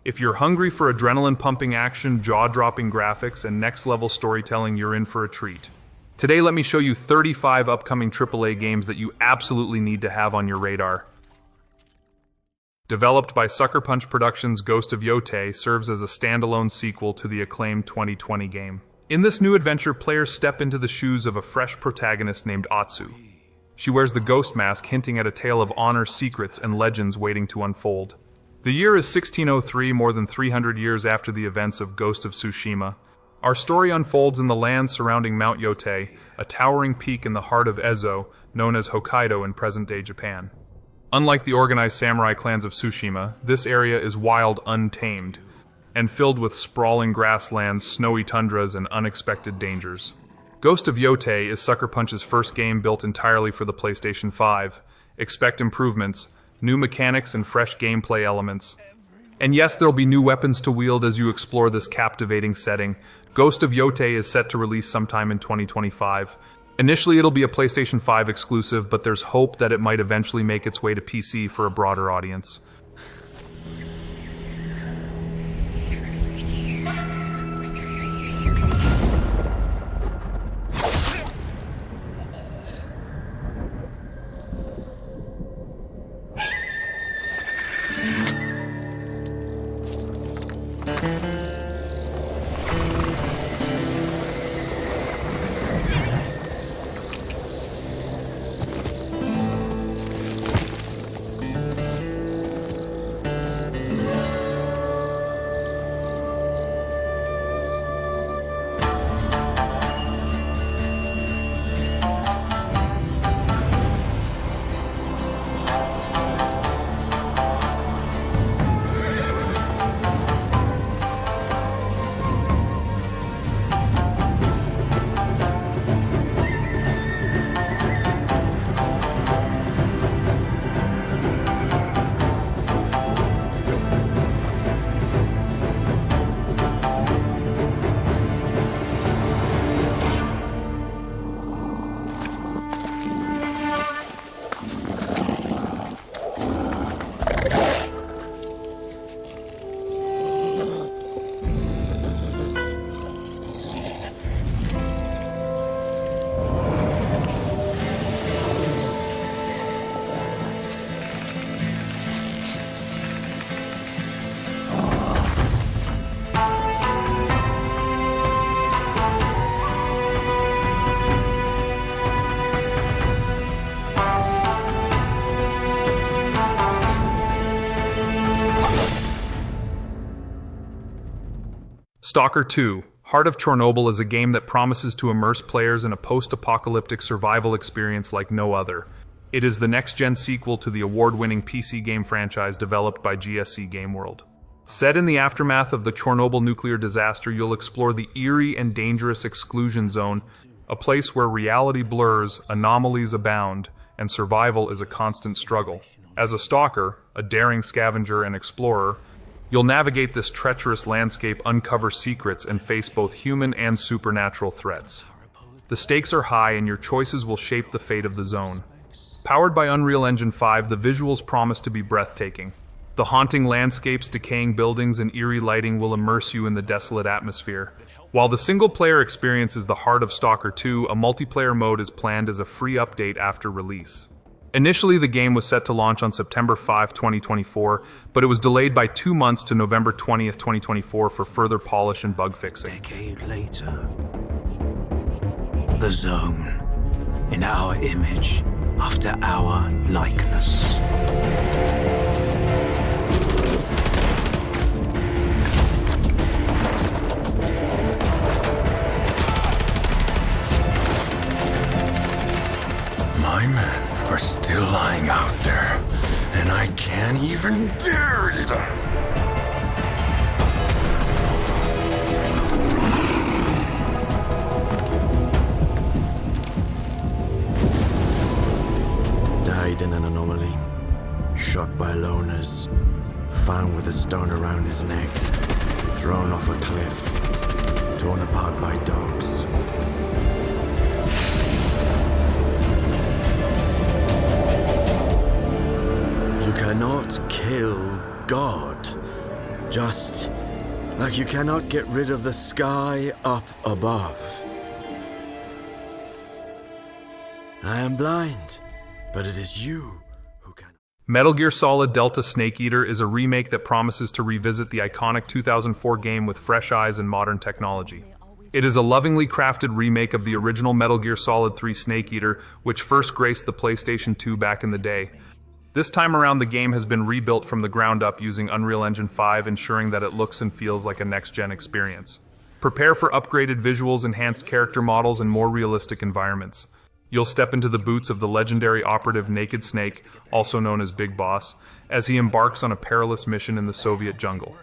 If you're hungry for adrenaline-pumping action, jaw-dropping graphics, and next-level storytelling, you're in for a treat. Today, let me show you 35 upcoming AAA games that you absolutely need to have on your radar. Developed by Sucker Punch Productions, Ghost of Yotei serves as a standalone sequel to the acclaimed 2020 game. In this new adventure, players step into the shoes of a fresh protagonist named Atsu. She wears the ghost mask, hinting at a tale of honor, secrets, and legends waiting to unfold. The year is 1603, more than 300 years after the events of Ghost of Tsushima. Our story unfolds in the lands surrounding Mount Yotei, a towering peak in the heart of Ezo, known as Hokkaido in present-day Japan. Unlike the organized samurai clans of Tsushima, this area is wild, untamed, and filled with sprawling grasslands, snowy tundras, and unexpected dangers. Ghost of Yotei is Sucker Punch's first game built entirely for the PlayStation 5. Expect improvements, new mechanics, and fresh gameplay elements. And yes, there'll be new weapons to wield as you explore this captivating setting. Ghost of Yotei is set to release sometime in 2025. Initially, it'll be a PlayStation 5 exclusive, but there's hope that it might eventually make its way to PC for a broader audience. Stalker 2, Heart of Chernobyl is a game that promises to immerse players in a post-apocalyptic survival experience like no other. It is the next-gen sequel to the award-winning PC game franchise developed by GSC Game World. Set in the aftermath of the Chernobyl nuclear disaster, you'll explore the eerie and dangerous exclusion zone, a place where reality blurs, anomalies abound, and survival is a constant struggle. As a stalker, a daring scavenger and explorer, you'll navigate this treacherous landscape, uncover secrets, and face both human and supernatural threats. The stakes are high, and your choices will shape the fate of the zone. Powered by Unreal Engine 5, the visuals promise to be breathtaking. The haunting landscapes, decaying buildings, and eerie lighting will immerse you in the desolate atmosphere. While the single-player experience is the heart of Stalker 2, a multiplayer mode is planned as a free update after release. Initially, the game was set to launch on September 5, 2024, but it was delayed by 2 months to November 20th, 2024 for further polish and bug fixing. A decade later, the zone, in our image, after our likeness. My men are still lying out there, and I can't even bury them. Died in an anomaly, shot by loners, found with a stone around his neck, thrown off a cliff, torn apart by dogs. You cannot kill God. Just like you cannot get rid of the sky up above. I am blind, but it is you who can. Metal Gear Solid Delta Snake Eater is a remake that promises to revisit the iconic 2004 game with fresh eyes and modern technology. It is a lovingly crafted remake of the original Metal Gear Solid 3 Snake Eater, which first graced the PlayStation 2 back in the day. This time around, the game has been rebuilt from the ground up using Unreal Engine 5, ensuring that it looks and feels like a next-gen experience. Prepare for upgraded visuals, enhanced character models, and more realistic environments. You'll step into the boots of the legendary operative Naked Snake, also known as Big Boss, as he embarks on a perilous mission in the Soviet jungle.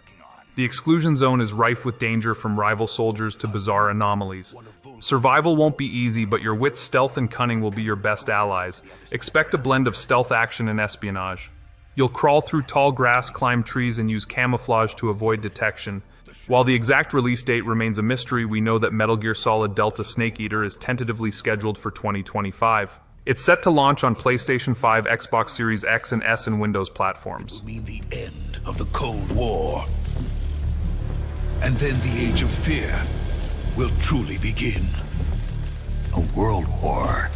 The exclusion zone is rife with danger from rival soldiers to bizarre anomalies. Survival won't be easy, but your wits, stealth, and cunning will be your best allies. Expect a blend of stealth action and espionage. You'll crawl through tall grass, climb trees, and use camouflage to avoid detection. While the exact release date remains a mystery, we know that Metal Gear Solid Delta Snake Eater is tentatively scheduled for 2025. It's set to launch on PlayStation 5, Xbox Series X and S, and Windows platforms. It will mean the end of the Cold War. And then the Age of Fear will truly begin. A world war.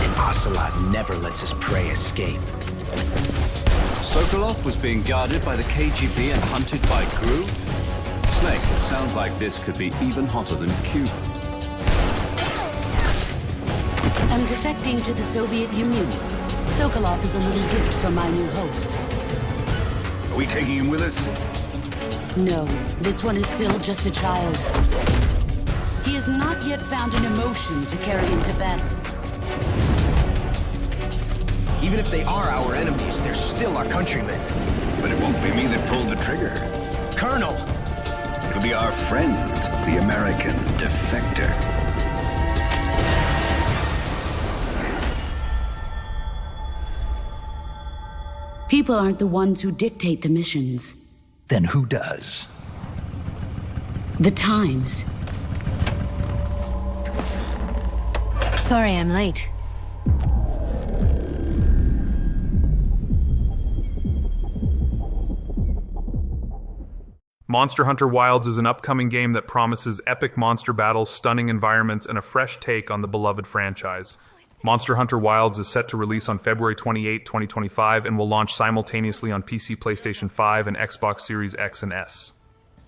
And Ocelot never lets his prey escape. Sokolov was being guarded by the KGB and hunted by Gru? Snake, it sounds like this could be even hotter than Cuba. I'm defecting to the Soviet Union. Sokolov is a little gift from my new hosts. Are we taking him with us? No, this one is still just a child. He has not yet found an emotion to carry into battle. Even if they are our enemies, they're still our countrymen. But it won't be me that pulled the trigger. Colonel! It'll be our friend, the American defector. People aren't the ones who dictate the missions. Then who does? The times. Sorry I'm late. Monster Hunter Wilds is an upcoming game that promises epic monster battles, stunning environments, and a fresh take on the beloved franchise. Monster Hunter Wilds is set to release on February 28, 2025, and will launch simultaneously on PC, PlayStation 5, and Xbox Series X and S.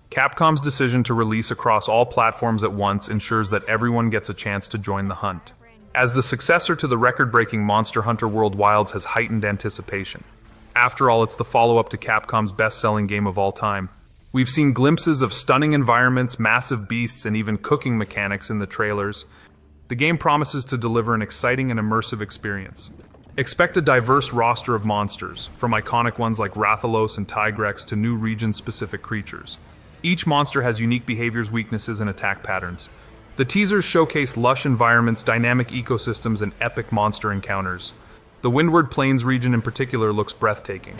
Capcom's decision to release across all platforms at once ensures that everyone gets a chance to join the hunt. As the successor to the record-breaking Monster Hunter World, Wilds has heightened anticipation. After all, it's the follow-up to Capcom's best-selling game of all time. We've seen glimpses of stunning environments, massive beasts, and even cooking mechanics in the trailers. The game promises to deliver an exciting and immersive experience. Expect a diverse roster of monsters, from iconic ones like Rathalos and Tigrex to new region-specific creatures. Each monster has unique behaviors, weaknesses, and attack patterns. The teasers showcase lush environments, dynamic ecosystems, and epic monster encounters. The Windward Plains region in particular looks breathtaking.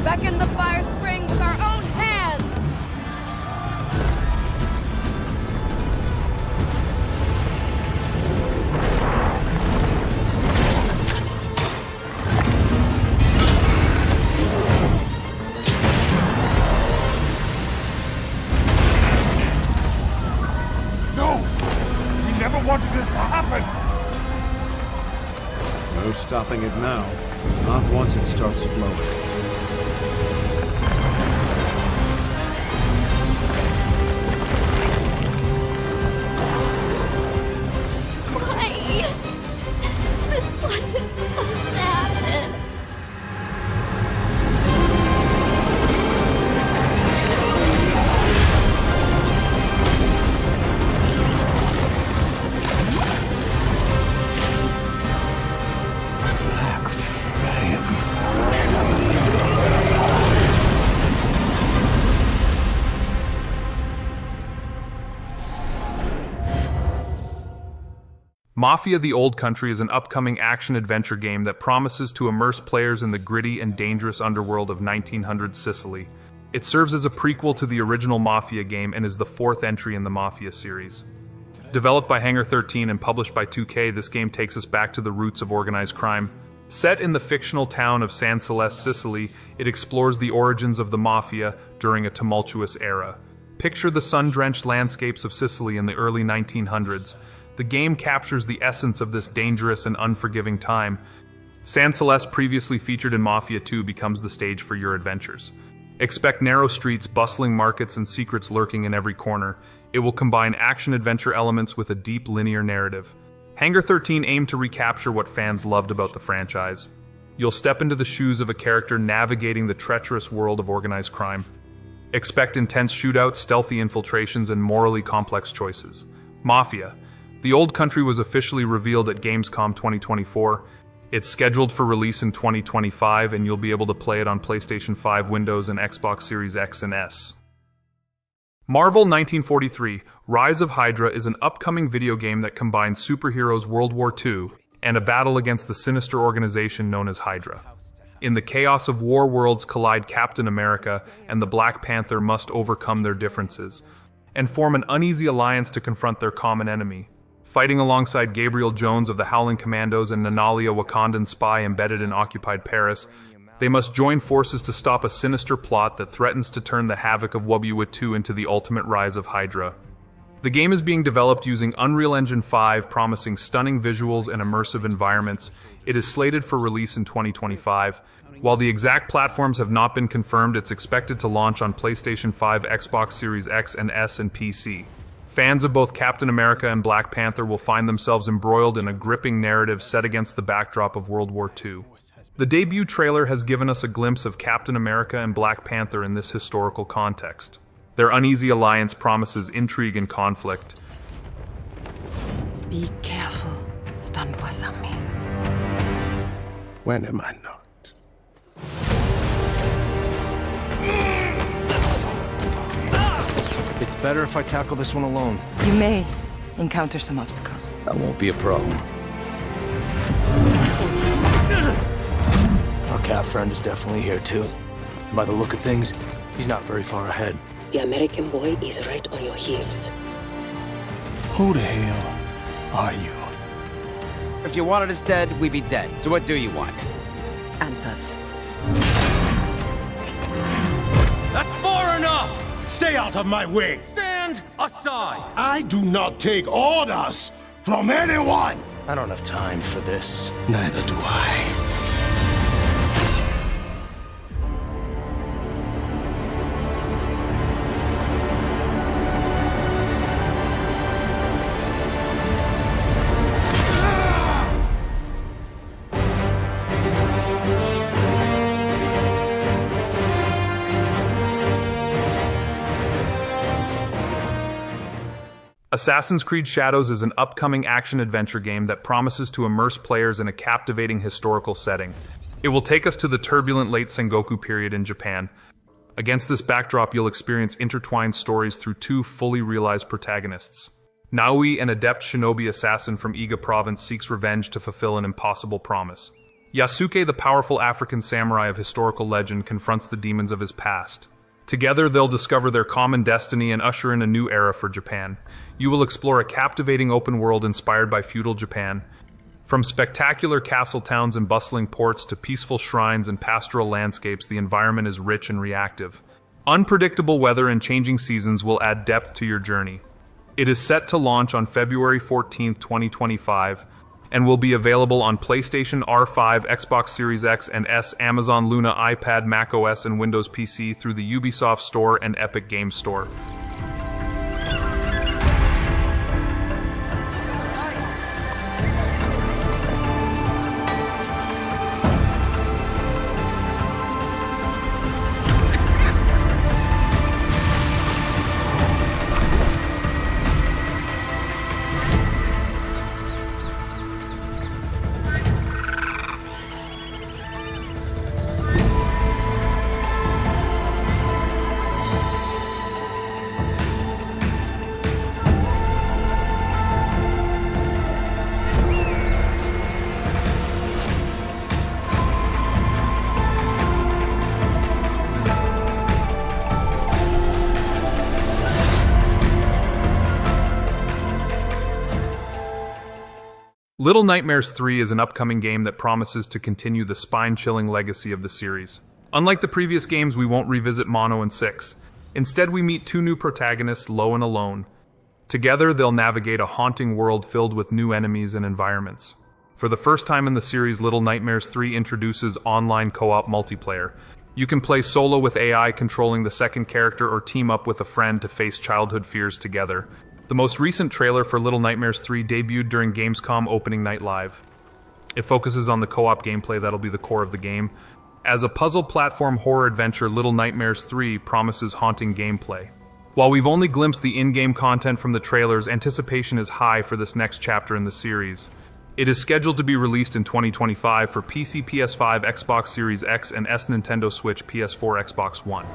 Beckon the fire spring with our own hands! No! We never wanted this to happen! No stopping it now. Not once it starts flowing. Wasn't supposed to happen. Black Flame. Mafia: The Old Country is an upcoming action-adventure game that promises to immerse players in the gritty and dangerous underworld of 1900s Sicily. It serves as a prequel to the original Mafia game and is the fourth entry in the Mafia series. Developed by Hangar 13 and published by 2K, this game takes us back to the roots of organized crime. Set in the fictional town of San Celeste, Sicily, it explores the origins of the Mafia during a tumultuous era. Picture the sun-drenched landscapes of Sicily in the early 1900s. The game captures the essence of this dangerous and unforgiving time. San Celeste, previously featured in Mafia 2, becomes the stage for your adventures. Expect narrow streets, bustling markets, and secrets lurking in every corner. It will combine action-adventure elements with a deep linear narrative. Hangar 13 aimed to recapture what fans loved about the franchise. You'll step into the shoes of a character navigating the treacherous world of organized crime. Expect intense shootouts, stealthy infiltrations, and morally complex choices. Mafia: The Old Country was officially revealed at Gamescom 2024. It's scheduled for release in 2025, and you'll be able to play it on PlayStation 5, Windows, and Xbox Series X and S. Marvel 1943: Rise of Hydra is an upcoming video game that combines superheroes World War II and a battle against the sinister organization known as Hydra. In the chaos of war, worlds collide. Captain America and the Black Panther must overcome their differences and form an uneasy alliance to confront their common enemy. Fighting alongside Gabriel Jones of the Howling Commandos and Nanali, a Wakandan spy embedded in occupied Paris, they must join forces to stop a sinister plot that threatens to turn the havoc of World War II into the ultimate rise of Hydra. The game is being developed using Unreal Engine 5, promising stunning visuals and immersive environments. It is slated for release in 2025. While the exact platforms have not been confirmed, it's expected to launch on PlayStation 5, Xbox Series X and S, and PC. Fans of both Captain America and Black Panther will find themselves embroiled in a gripping narrative set against the backdrop of World War II. The debut trailer has given us a glimpse of Captain America and Black Panther in this historical context. Their uneasy alliance promises intrigue and conflict. Be careful, stand wasami. When am I not? It's better if I tackle this one alone. You may encounter some obstacles. That won't be a problem. Our cat friend is definitely here too. By the look of things, he's not very far ahead. The American boy is right on your heels. Who the hell are you? If you wanted us dead, we'd be dead. So what do you want? Answers. That's far enough! Stay out of my way! Stand aside! I do not take orders from anyone! I don't have time for this. Neither do I. Assassin's Creed Shadows is an upcoming action-adventure game that promises to immerse players in a captivating historical setting. It will take us to the turbulent late Sengoku period in Japan. Against this backdrop, you'll experience intertwined stories through two fully realized protagonists. Naoi, an adept shinobi assassin from Iga province, seeks revenge to fulfill an impossible promise. Yasuke, the powerful African samurai of historical legend, confronts the demons of his past. Together, they'll discover their common destiny and usher in a new era for Japan. You will explore a captivating open world inspired by feudal Japan. From spectacular castle towns and bustling ports to peaceful shrines and pastoral landscapes, the environment is rich and reactive. Unpredictable weather and changing seasons will add depth to your journey. It is set to launch on February 14, 2025, and will be available on PlayStation R5, Xbox Series X and S, Amazon Luna, iPad, macOS, and Windows PC through the Ubisoft Store and Epic Games Store. Little Nightmares 3 is an upcoming game that promises to continue the spine-chilling legacy of the series. Unlike the previous games, we won't revisit Mono and Six. Instead, we meet two new protagonists, Low and Alone. Together, they'll navigate a haunting world filled with new enemies and environments. For the first time in the series, Little Nightmares 3 introduces online co-op multiplayer. You can play solo with AI controlling the second character or team up with a friend to face childhood fears together. The most recent trailer for Little Nightmares 3 debuted during Gamescom opening night live. It focuses on the co-op gameplay that'll be the core of the game. As a puzzle platform horror adventure, Little Nightmares 3 promises haunting gameplay. While we've only glimpsed the in-game content from the trailers, anticipation is high for this next chapter in the series. It is scheduled to be released in 2025 for PC, PS5, Xbox Series X, and S Nintendo Switch, PS4, Xbox One.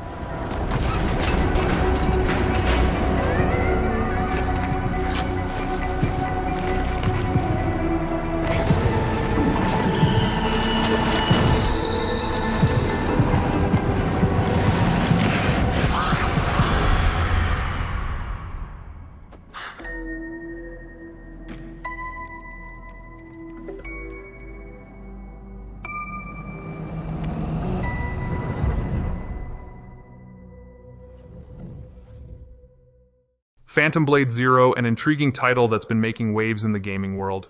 Phantom Blade Zero, an intriguing title that's been making waves in the gaming world.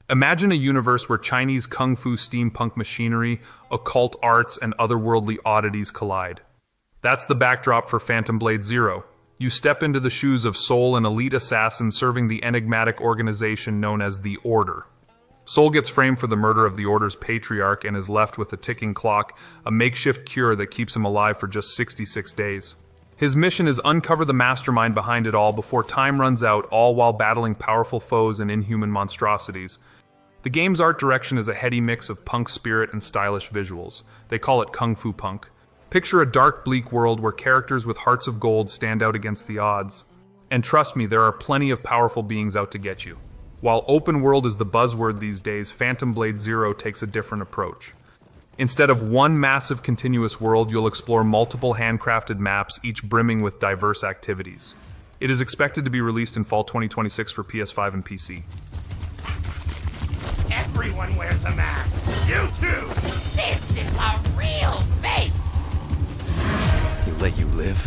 Imagine a universe where Chinese kung fu steampunk machinery, occult arts, and otherworldly oddities collide. That's the backdrop for Phantom Blade Zero. You step into the shoes of Soul, an elite assassin serving the enigmatic organization known as the Order. Soul gets framed for the murder of the Order's patriarch and is left with a ticking clock, a makeshift cure that keeps him alive for just 66 days. His mission is uncover the mastermind behind it all before time runs out, all while battling powerful foes and inhuman monstrosities. The game's art direction is a heady mix of punk spirit and stylish visuals. They call it Kung Fu Punk. Picture a dark, bleak world where characters with hearts of gold stand out against the odds. And trust me, there are plenty of powerful beings out to get you. While open world is the buzzword these days, Phantom Blade Zero takes a different approach. Instead of one massive continuous world, you'll explore multiple handcrafted maps, each brimming with diverse activities. It is expected to be released in fall 2026 for PS5 and PC. Everyone wears a mask! You too! This is a real face! He let you live?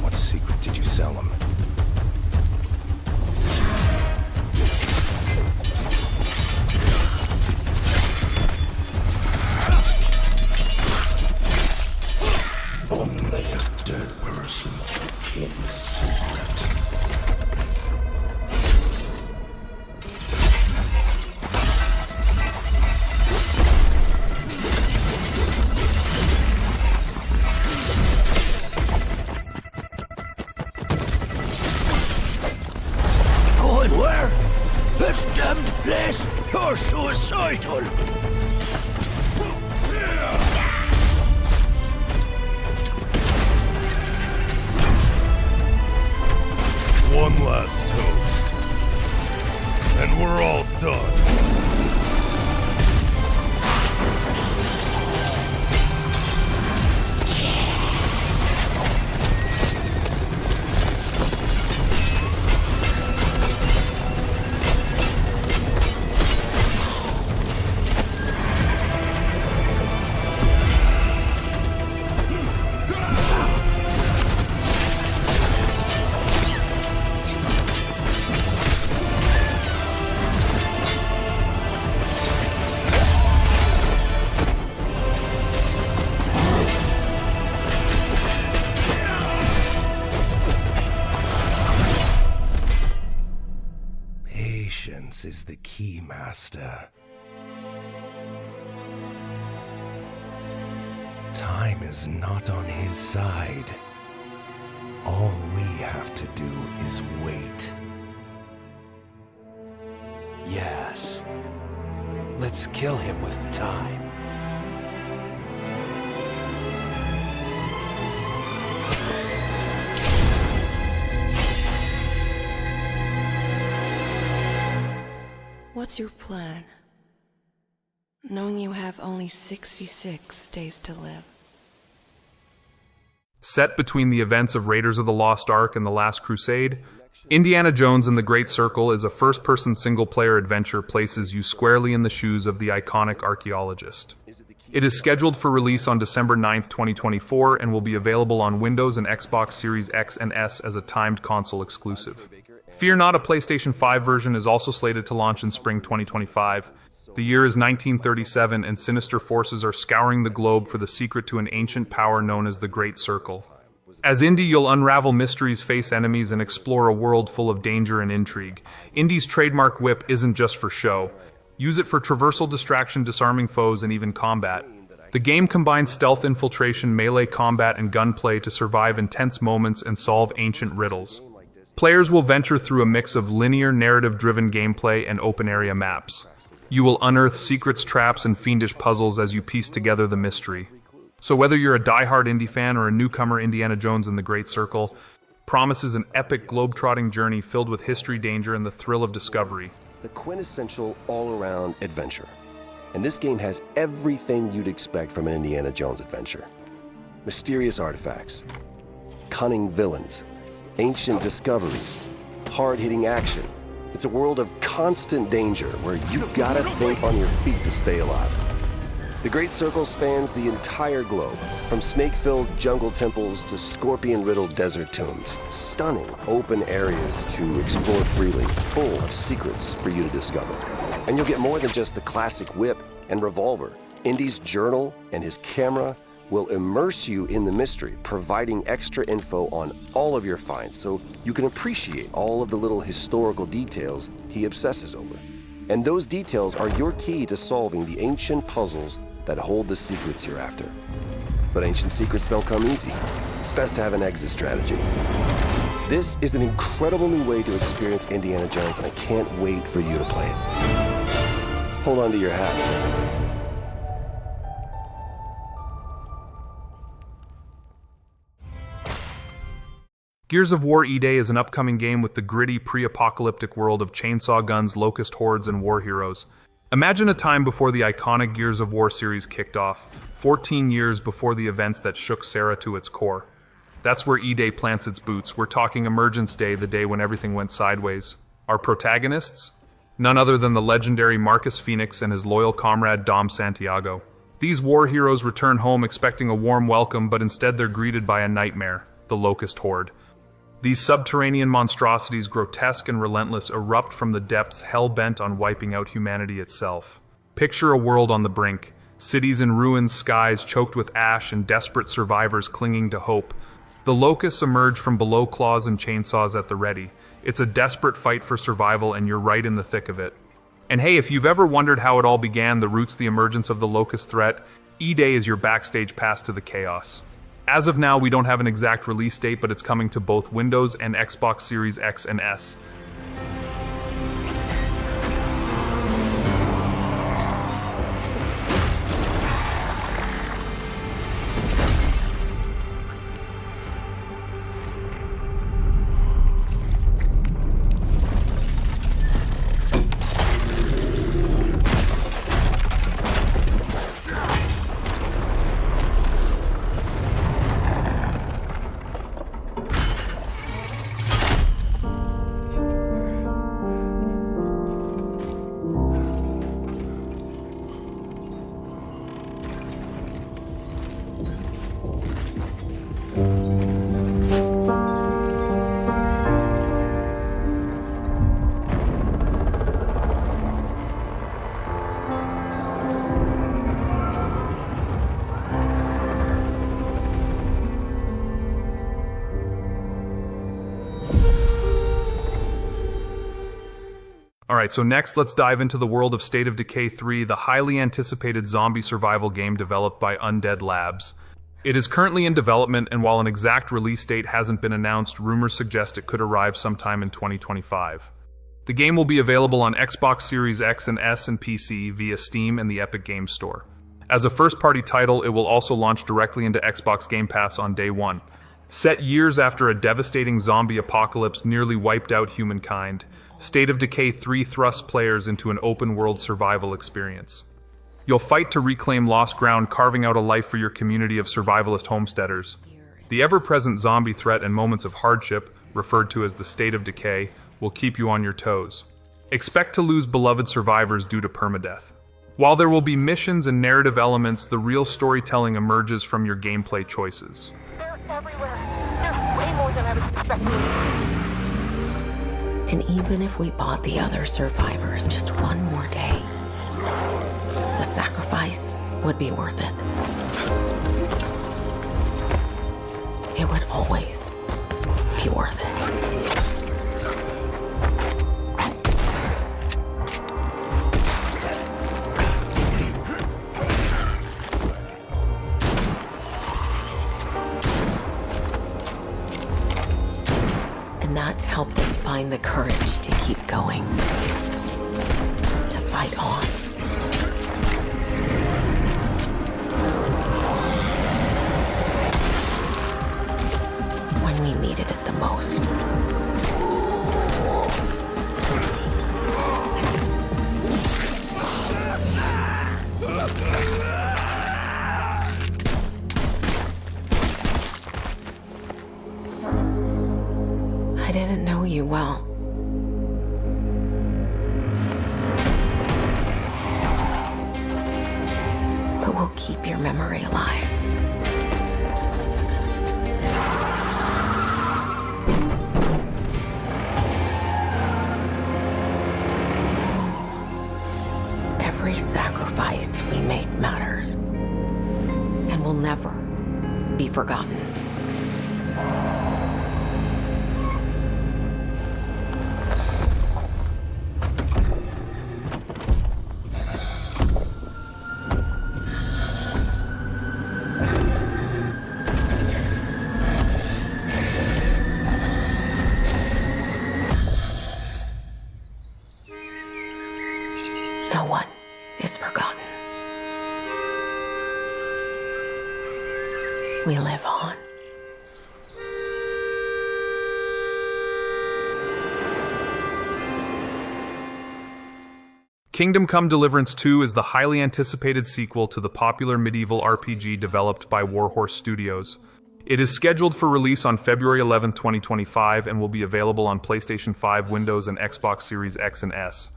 What secret did you sell him? Only a dead person can keep a secret. Going where? This damned place! You're suicidal! One last toast, and we're all done. Is the key, Master. Time is not on his side. All we have to do is wait. Yes. Let's kill him with time. What's your plan? Knowing you have only 66 days to live. Set between the events of Raiders of the Lost Ark and The Last Crusade, Indiana Jones and the Great Circle is a first-person single-player adventure places you squarely in the shoes of the iconic archaeologist. It is scheduled for release on December 9th, 2024, and will be available on Windows and Xbox Series X and S as a timed console exclusive. Fear not, a PlayStation 5 version is also slated to launch in spring 2025. The year is 1937, and sinister forces are scouring the globe for the secret to an ancient power known as the Great Circle. As Indy, you'll unravel mysteries, face enemies, and explore a world full of danger and intrigue. Indy's trademark whip isn't just for show. Use it for traversal, distraction, disarming foes, and even combat. The game combines stealth, infiltration, melee combat, and gunplay to survive intense moments and solve ancient riddles. Players will venture through a mix of linear, narrative-driven gameplay and open-area maps. You will unearth secrets, traps, and fiendish puzzles as you piece together the mystery. So whether you're a die-hard Indy fan or a newcomer, Indiana Jones and the Great Circle promises an epic globe-trotting journey filled with history, danger, and the thrill of discovery. The quintessential all-around adventure. And this game has everything you'd expect from an Indiana Jones adventure. Mysterious artifacts, cunning villains, ancient discoveries, hard-hitting action. It's a world of constant danger where you've got to think on your feet to stay alive. The Great Circle spans the entire globe, from snake-filled jungle temples to scorpion-riddled desert tombs. Stunning open areas to explore freely, full of secrets for you to discover. And you'll get more than just the classic whip and revolver. Indy's journal and his camera will immerse you in the mystery, providing extra info on all of your finds so you can appreciate all of the little historical details he obsesses over. And those details are your key to solving the ancient puzzles that hold the secrets you're after. But ancient secrets don't come easy. It's best to have an exit strategy. This is an incredible new way to experience Indiana Jones, and I can't wait for you to play it. Hold on to your hat. Gears of War E-Day is an upcoming game with the gritty, pre-apocalyptic world of chainsaw guns, locust hordes, and war heroes. Imagine a time before the iconic Gears of War series kicked off, 14 years before the events that shook Sarah to its core. That's where E-Day plants its boots. We're talking Emergence Day, the day when everything went sideways. Our protagonists? None other than the legendary Marcus Phoenix and his loyal comrade Dom Santiago. These war heroes return home expecting a warm welcome, but instead they're greeted by a nightmare, the Locust Horde. These subterranean monstrosities, grotesque and relentless, erupt from the depths, hell-bent on wiping out humanity itself. Picture a world on the brink, cities in ruins, skies choked with ash, and desperate survivors clinging to hope. The locusts emerge from below, claws and chainsaws at the ready. It's a desperate fight for survival, and you're right in the thick of it. And hey, if you've ever wondered how it all began, the roots, the emergence of the locust threat, E-Day is your backstage pass to the chaos. As of now, we don't have an exact release date, but it's coming to both Windows and Xbox Series X and S. Alright, so next let's dive into the world of State of Decay 3, the highly anticipated zombie survival game developed by Undead Labs. It is currently in development, and while an exact release date hasn't been announced, rumors suggest it could arrive sometime in 2025. The game will be available on Xbox Series X and S and PC via Steam and the Epic Games Store. As a first-party title, it will also launch directly into Xbox Game Pass on day one. Set years after a devastating zombie apocalypse nearly wiped out humankind, State of Decay 3 thrusts players into an open-world survival experience. You'll fight to reclaim lost ground, carving out a life for your community of survivalist homesteaders. The ever-present zombie threat and moments of hardship, referred to as the state of decay, will keep you on your toes. Expect to lose beloved survivors due to permadeath. While there will be missions and narrative elements, the real storytelling emerges from your gameplay choices. They're everywhere. There's way more than I was expecting. And even if we bought the other survivors just one more day, the sacrifice would be worth it. It would always be worth it. And that helped us find the courage to keep going, to fight on. When we needed it the most. I didn't know you well. But we'll keep your memory alive. Every sacrifice we make matters and will never be forgotten. No one is forgotten. We live on. Kingdom Come Deliverance 2 is the highly anticipated sequel to the popular medieval RPG developed by Warhorse Studios. It is scheduled for release on February 11, 2025, and will be available on PlayStation 5, Windows, and Xbox Series X and S.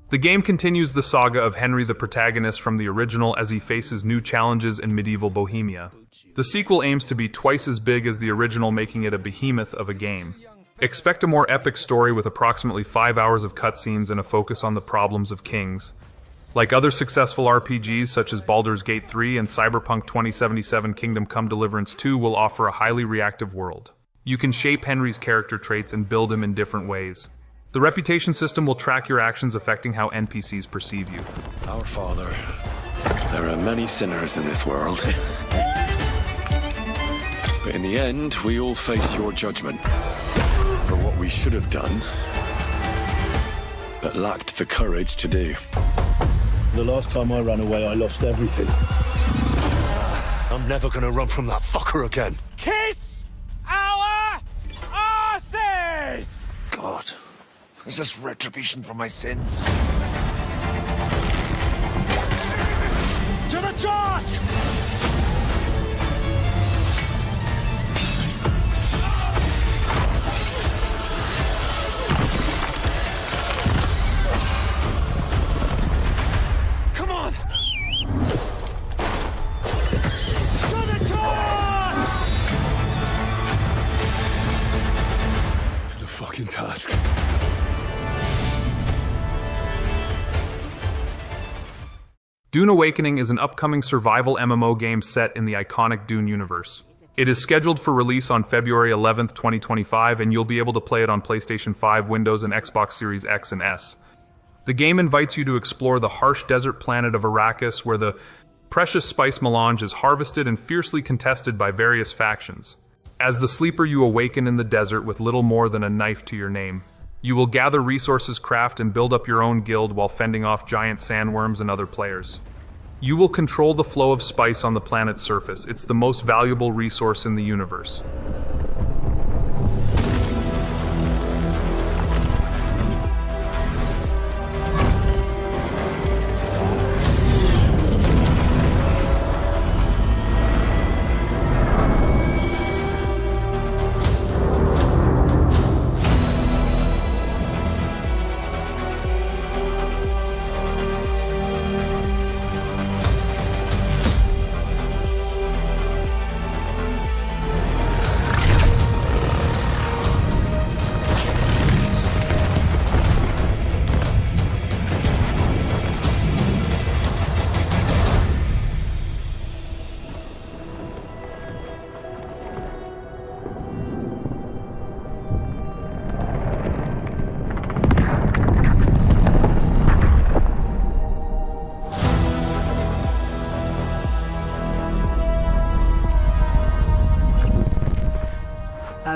The game continues the saga of Henry, the protagonist from the original, as he faces new challenges in medieval Bohemia. The sequel aims to be twice as big as the original, making it a behemoth of a game. Expect a more epic story with approximately 5 hours of cutscenes and a focus on the problems of kings. Like other successful RPGs such as Baldur's Gate 3 and Cyberpunk 2077, Kingdom Come Deliverance 2 will offer a highly reactive world. You can shape Henry's character traits and build him in different ways. The reputation system will track your actions, affecting how NPCs perceive you. Our Father, there are many sinners in this world. But in the end, we all face your judgment for what we should have done, but lacked the courage to do. The last time I ran away, I lost everything. I'm never gonna run from that fucker again. Kiss our asses! God, is this retribution for my sins? To the task! Come on! To the task! To the fucking task. Dune Awakening is an upcoming survival MMO game set in the iconic Dune universe. It is scheduled for release on February 11th, 2025, and you'll be able to play it on PlayStation 5, Windows, and Xbox Series X and S. The game invites you to explore the harsh desert planet of Arrakis, where the precious spice melange is harvested and fiercely contested by various factions. As the sleeper, you awaken in the desert with little more than a knife to your name. You will gather resources, craft, and build up your own guild while fending off giant sandworms and other players. You will control the flow of spice on the planet's surface. It's the most valuable resource in the universe.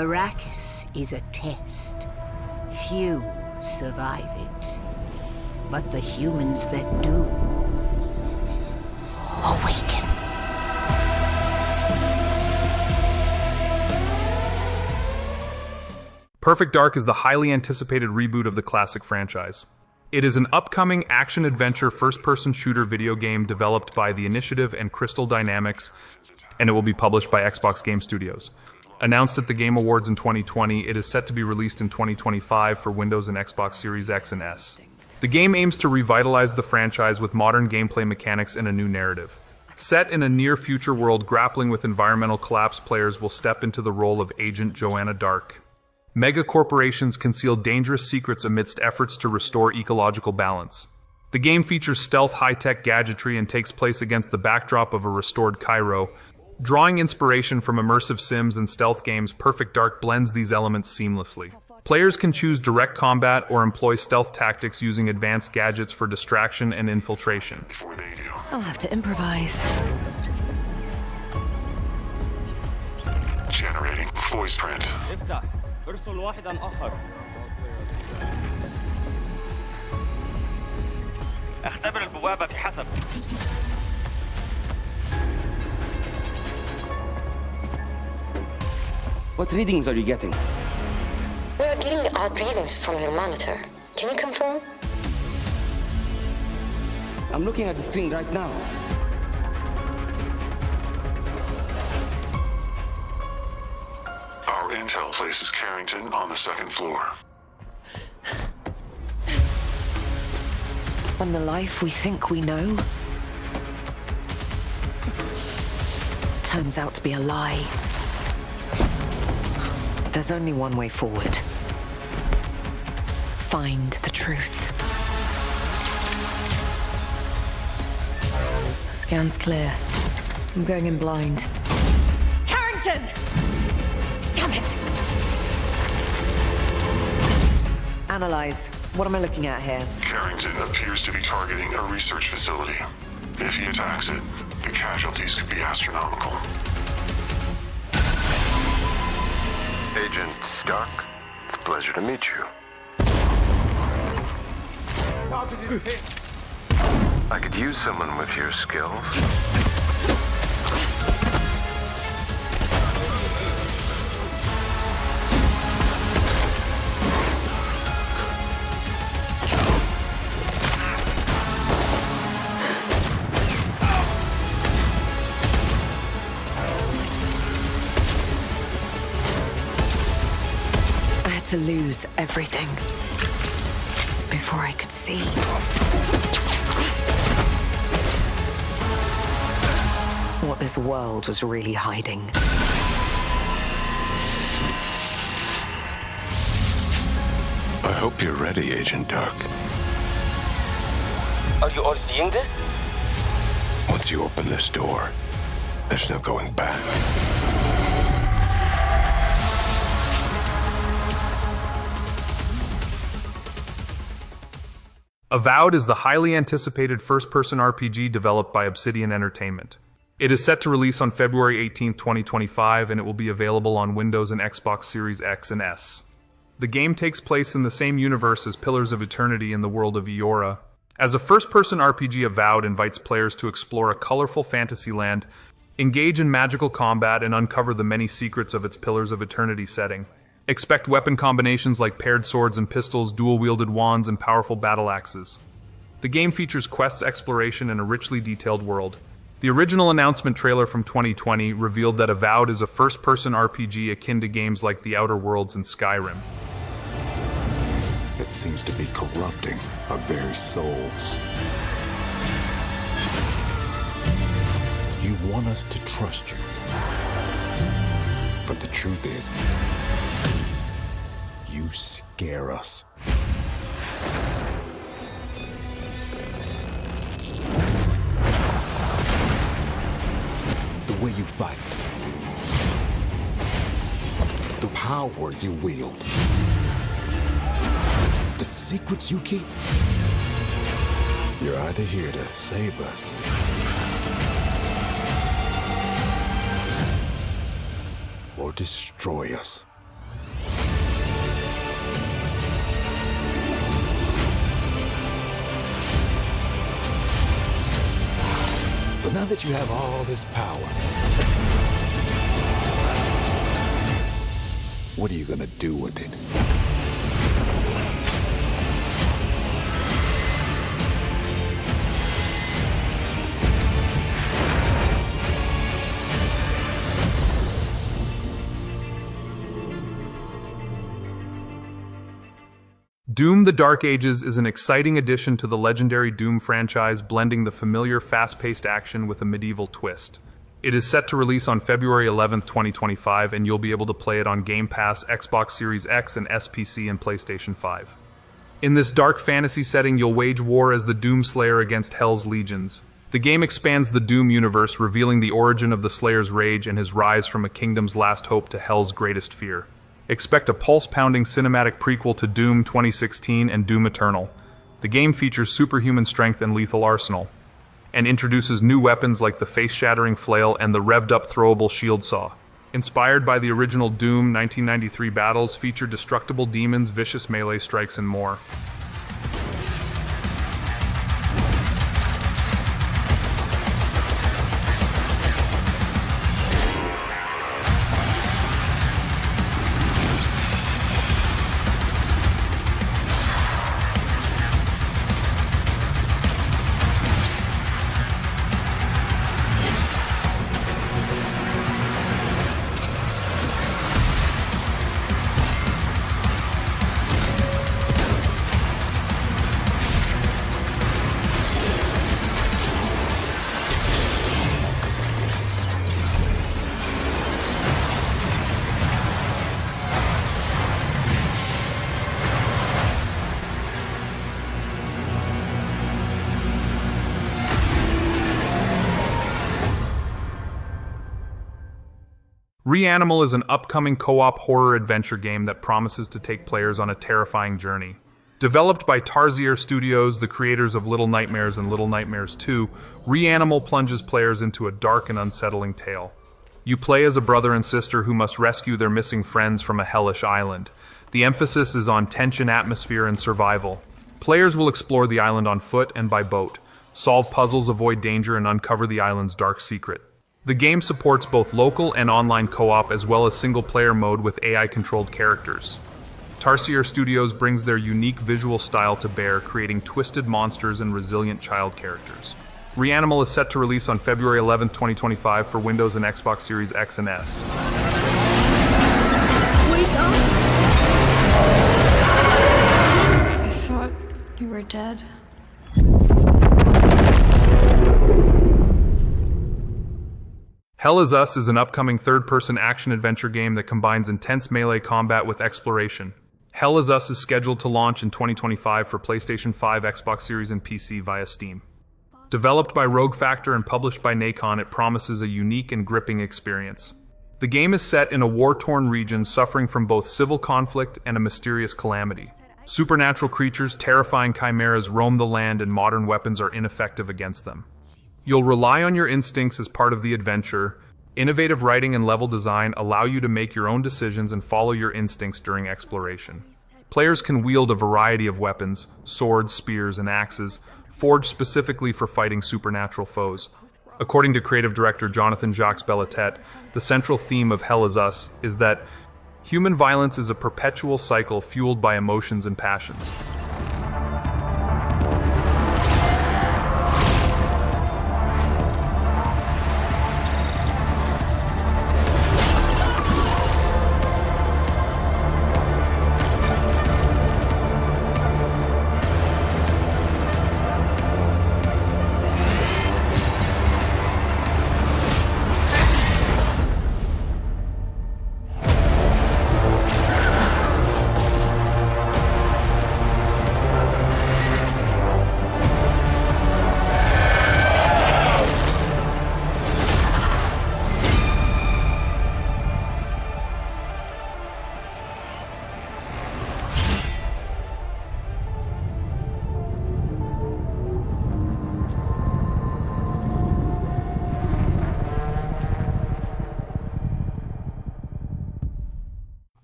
Arrakis is a test. Few survive it. But the humans that do awaken. Perfect Dark is the highly anticipated reboot of the classic franchise. It is an upcoming action-adventure first-person shooter video game developed by The Initiative and Crystal Dynamics, and it will be published by Xbox Game Studios. Announced at the Game Awards in 2020, it is set to be released in 2025 for Windows and Xbox Series X and S. The game aims to revitalize the franchise with modern gameplay mechanics and a new narrative. Set in a near-future world grappling with environmental collapse, players will step into the role of Agent Joanna Dark. Mega corporations conceal dangerous secrets amidst efforts to restore ecological balance. The game features stealth high-tech gadgetry and takes place against the backdrop of a restored Cairo. Drawing inspiration from immersive sims and stealth games, Perfect Dark blends these elements seamlessly. Players can choose direct combat or employ stealth tactics using advanced gadgets for distraction and infiltration. I'll have to improvise. Generating voice print. ارسل واحدا آخر. اختبر البوابة بحسب. What readings are you getting? We are getting odd readings from your monitor. Can you confirm? I'm looking at the screen right now. Our intel places Carrington on the second floor. And the life we think we know turns out to be a lie. There's only one way forward. Find the truth. Scan's clear. I'm going in blind. Carrington! Damn it! Analyze. What am I looking at here? Carrington appears to be targeting a research facility. If he attacks it, the casualties could be astronomical. Agent Stark, it's a pleasure to meet you. I could use someone with your skills. To lose everything before I could see. What this world was really hiding. I hope you're ready, Agent Dark. Are you all seeing this? Once you open this door, there's no going back. Avowed is the highly anticipated first-person RPG developed by Obsidian Entertainment. It is set to release on February 18, 2025, and it will be available on Windows and Xbox Series X and S. The game takes place in the same universe as Pillars of Eternity in the world of Eora. As a first-person RPG, Avowed invites players to explore a colorful fantasy land, engage in magical combat, and uncover the many secrets of its Pillars of Eternity setting. Expect weapon combinations like paired swords and pistols, dual-wielded wands, and powerful battle axes. The game features quests, exploration, and a richly detailed world. The original announcement trailer from 2020 revealed that Avowed is a first-person RPG akin to games like The Outer Worlds and Skyrim. It seems to be corrupting our very souls. You want us to trust you. But the truth is, you scare us. The way you fight. The power you wield. The secrets you keep. You're either here to save us or destroy us. Now that you have all this power, what are you gonna do with it? Doom: The Dark Ages is an exciting addition to the legendary Doom franchise, blending the familiar fast-paced action with a medieval twist. It is set to release on February 11th, 2025, and you'll be able to play it on Game Pass, Xbox Series X, and SPC and PlayStation 5. In this dark fantasy setting, you'll wage war as the Doom Slayer against Hell's legions. The game expands the Doom universe, revealing the origin of the Slayer's rage and his rise from a kingdom's last hope to Hell's greatest fear. Expect a pulse-pounding cinematic prequel to Doom 2016 and Doom Eternal. The game features superhuman strength and lethal arsenal, and introduces new weapons like the face-shattering flail and the revved-up throwable shield saw. Inspired by the original Doom 1993 battles, feature destructible demons, vicious melee strikes, and more. Reanimal is an upcoming co-op horror adventure game that promises to take players on a terrifying journey. Developed by Tarsier Studios, the creators of Little Nightmares and Little Nightmares 2, Reanimal plunges players into a dark and unsettling tale. You play as a brother and sister who must rescue their missing friends from a hellish island. The emphasis is on tension, atmosphere, and survival. Players will explore the island on foot and by boat, solve puzzles, avoid danger, and uncover the island's dark secret. The game supports both local and online co-op, as well as single-player mode with AI-controlled characters. Tarsier Studios brings their unique visual style to bear, creating twisted monsters and resilient child characters. Reanimal is set to release on February 11, 2025 for Windows and Xbox Series X and S. Wake up! I thought you were dead. Hell Is Us is an upcoming third-person action-adventure game that combines intense melee combat with exploration. Hell Is Us is scheduled to launch in 2025 for PlayStation 5, Xbox Series, and PC via Steam. Developed by Rogue Factor and published by Nacon, it promises a unique and gripping experience. The game is set in a war-torn region suffering from both civil conflict and a mysterious calamity. Supernatural creatures, terrifying chimeras roam the land, and modern weapons are ineffective against them. You'll rely on your instincts as part of the adventure. Innovative writing and level design allow you to make your own decisions and follow your instincts during exploration. Players can wield a variety of weapons, swords, spears, and axes, forged specifically for fighting supernatural foes. According to creative director Jonathan Jacques Bellatet, the central theme of Hell Is Us is that human violence is a perpetual cycle fueled by emotions and passions.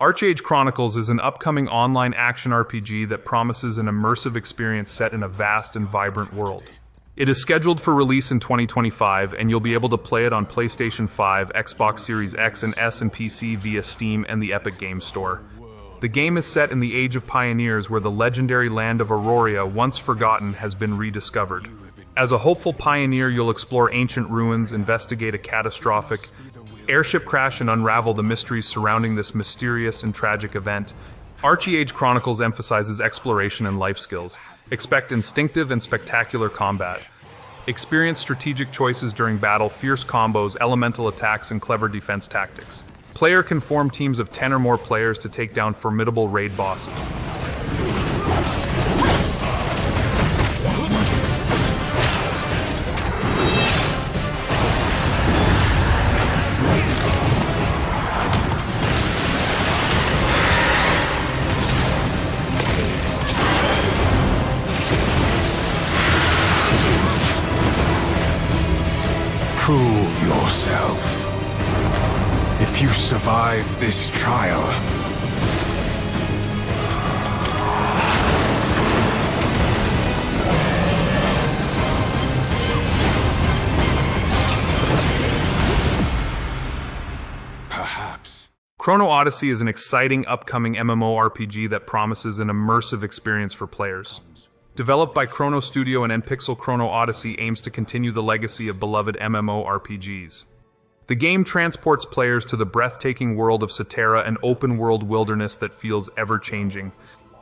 Archage Chronicles is an upcoming online action RPG that promises an immersive experience set in a vast and vibrant world. It is scheduled for release in 2025, and you'll be able to play it on PlayStation 5, Xbox Series X and S, and PC via Steam and the Epic Games Store. The game is set in the Age of Pioneers, where the legendary land of Auroria, once forgotten, has been rediscovered. As a hopeful pioneer, you'll explore ancient ruins, investigate a catastrophic airship crash, and unravel the mysteries surrounding this mysterious and tragic event. Archage Chronicles emphasizes exploration and life skills. Expect instinctive and spectacular combat. Experience strategic choices during battle, fierce combos, elemental attacks, and clever defense tactics. Player can form teams of 10 or more players to take down formidable raid bosses. Prove yourself. If you survive this trial, perhaps. Chrono Odyssey is an exciting upcoming MMORPG that promises an immersive experience for players. Developed by Chrono Studio and Npixel, Chrono Odyssey aims to continue the legacy of beloved MMORPGs. The game transports players to the breathtaking world of Satera, an open-world wilderness that feels ever-changing.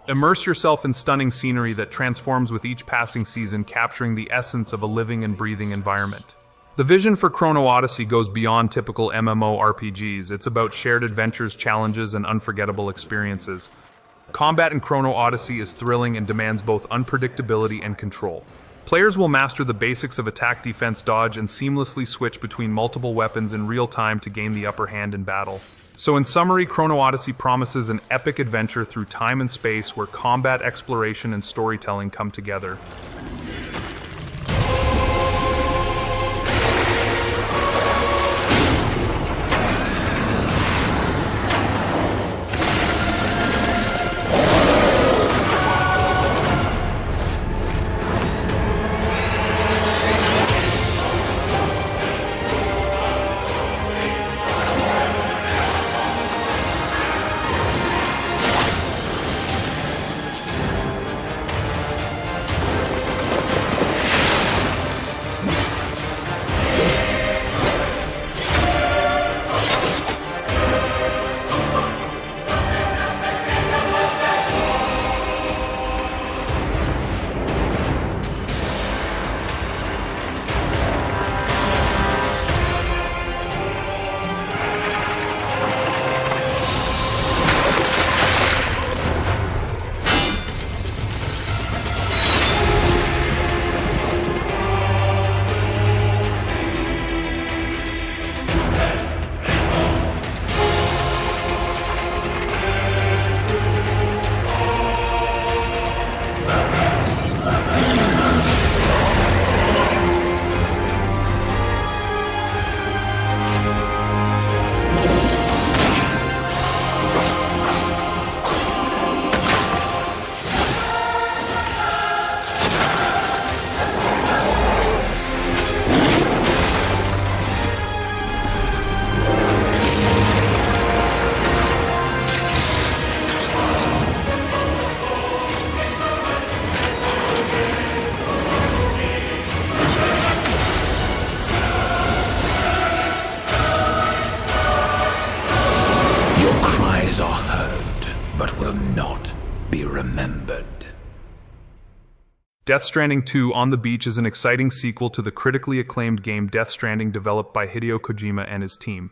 Immerse yourself in stunning scenery that transforms with each passing season, capturing the essence of a living and breathing environment. The vision for Chrono Odyssey goes beyond typical MMORPGs. It's about shared adventures, challenges, and unforgettable experiences. Combat in Chrono Odyssey is thrilling and demands both unpredictability and control. Players will master the basics of attack, defense, dodge, and seamlessly switch between multiple weapons in real time to gain the upper hand in battle. So in summary, Chrono Odyssey promises an epic adventure through time and space where combat, exploration, and storytelling come together. Death Stranding 2 On the Beach is an exciting sequel to the critically acclaimed game Death Stranding, developed by Hideo Kojima and his team.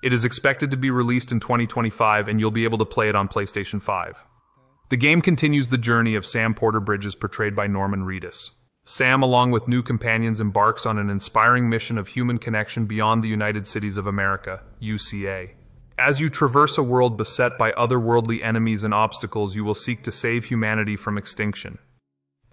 It is expected to be released in 2025, and you'll be able to play it on PlayStation 5. The game continues the journey of Sam Porter Bridges, portrayed by Norman Reedus. Sam, along with new companions, embarks on an inspiring mission of human connection beyond the United Cities of America, UCA. As you traverse a world beset by otherworldly enemies and obstacles, you will seek to save humanity from extinction.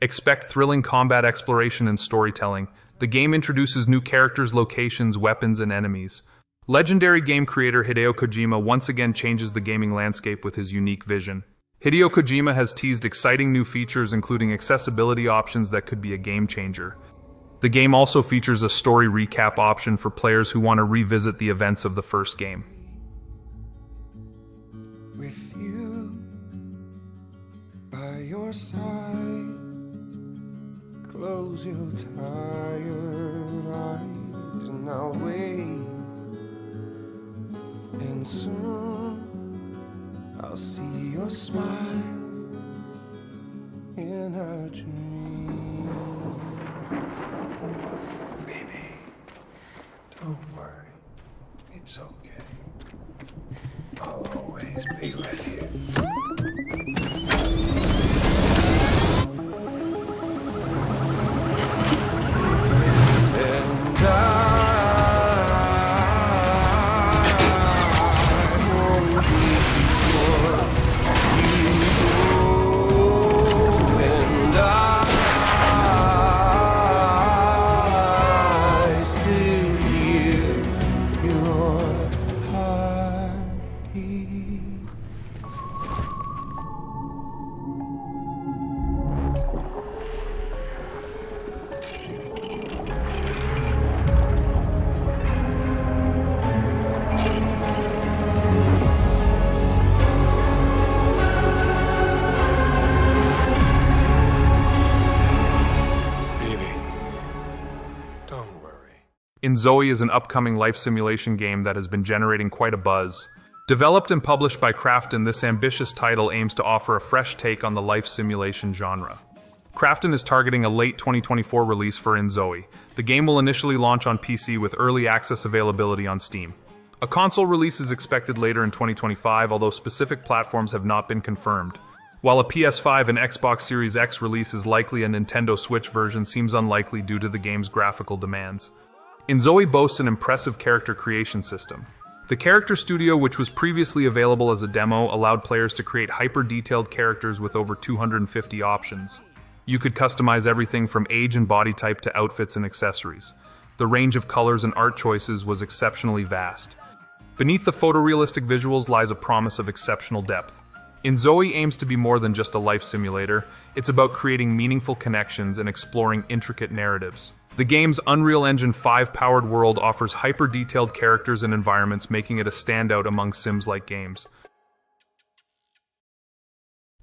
Expect thrilling combat, exploration, and storytelling. The game introduces new characters, locations, weapons, and enemies. Legendary game creator Hideo Kojima once again changes the gaming landscape with his unique vision. Hideo Kojima has teased exciting new features, including accessibility options that could be a game changer. The game also features a story recap option for players who want to revisit the events of the first game. With you by your side, close your tired eyes and I'll wait, and soon I'll see your smile in a dream. Baby, don't worry, it's okay. I'll always be with you. And I won't be before you go. And I still hear your heartbeat. inZOI is an upcoming life simulation game that has been generating quite a buzz. Developed and published by Krafton, this ambitious title aims to offer a fresh take on the life simulation genre. Krafton is targeting a late 2024 release for inZOI. The game will initially launch on PC with early access availability on Steam. A console release is expected later in 2025, although specific platforms have not been confirmed. While a PS5 and Xbox Series X release is likely, a Nintendo Switch version seems unlikely due to the game's graphical demands. inZOI boasts an impressive character creation system. The Character Studio, which was previously available as a demo, allowed players to create hyper-detailed characters with over 250 options. You could customize everything from age and body type to outfits and accessories. The range of colors and art choices was exceptionally vast. Beneath the photorealistic visuals lies a promise of exceptional depth. inZOI aims to be more than just a life simulator. It's about creating meaningful connections and exploring intricate narratives. The game's Unreal Engine 5-powered world offers hyper-detailed characters and environments, making it a standout among Sims-like games.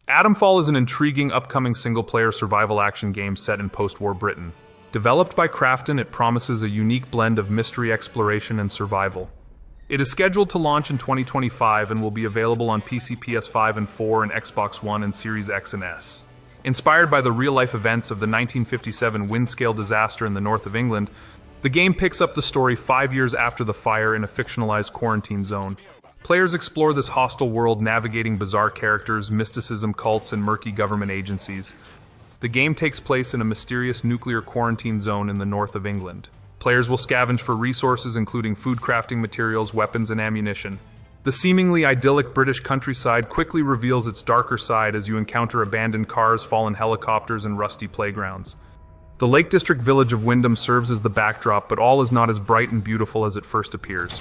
Atomfall is an intriguing upcoming single-player survival action game set in post-war Britain. Developed by Krafton, it promises a unique blend of mystery exploration and survival. It is scheduled to launch in 2025 and will be available on PC, PS5 and 4, and Xbox One and Series X and S. Inspired by the real-life events of the 1957 wind-scale disaster in the north of England, the game picks up the story 5 years after the fire in a fictionalized quarantine zone. Players explore this hostile world, navigating bizarre characters, mysticism, cults, and murky government agencies. The game takes place in a mysterious nuclear quarantine zone in the north of England. Players will scavenge for resources including food, crafting materials, weapons, and ammunition. The seemingly idyllic British countryside quickly reveals its darker side as you encounter abandoned cars, fallen helicopters, and rusty playgrounds. The Lake District village of Wyndham serves as the backdrop, but all is not as bright and beautiful as it first appears.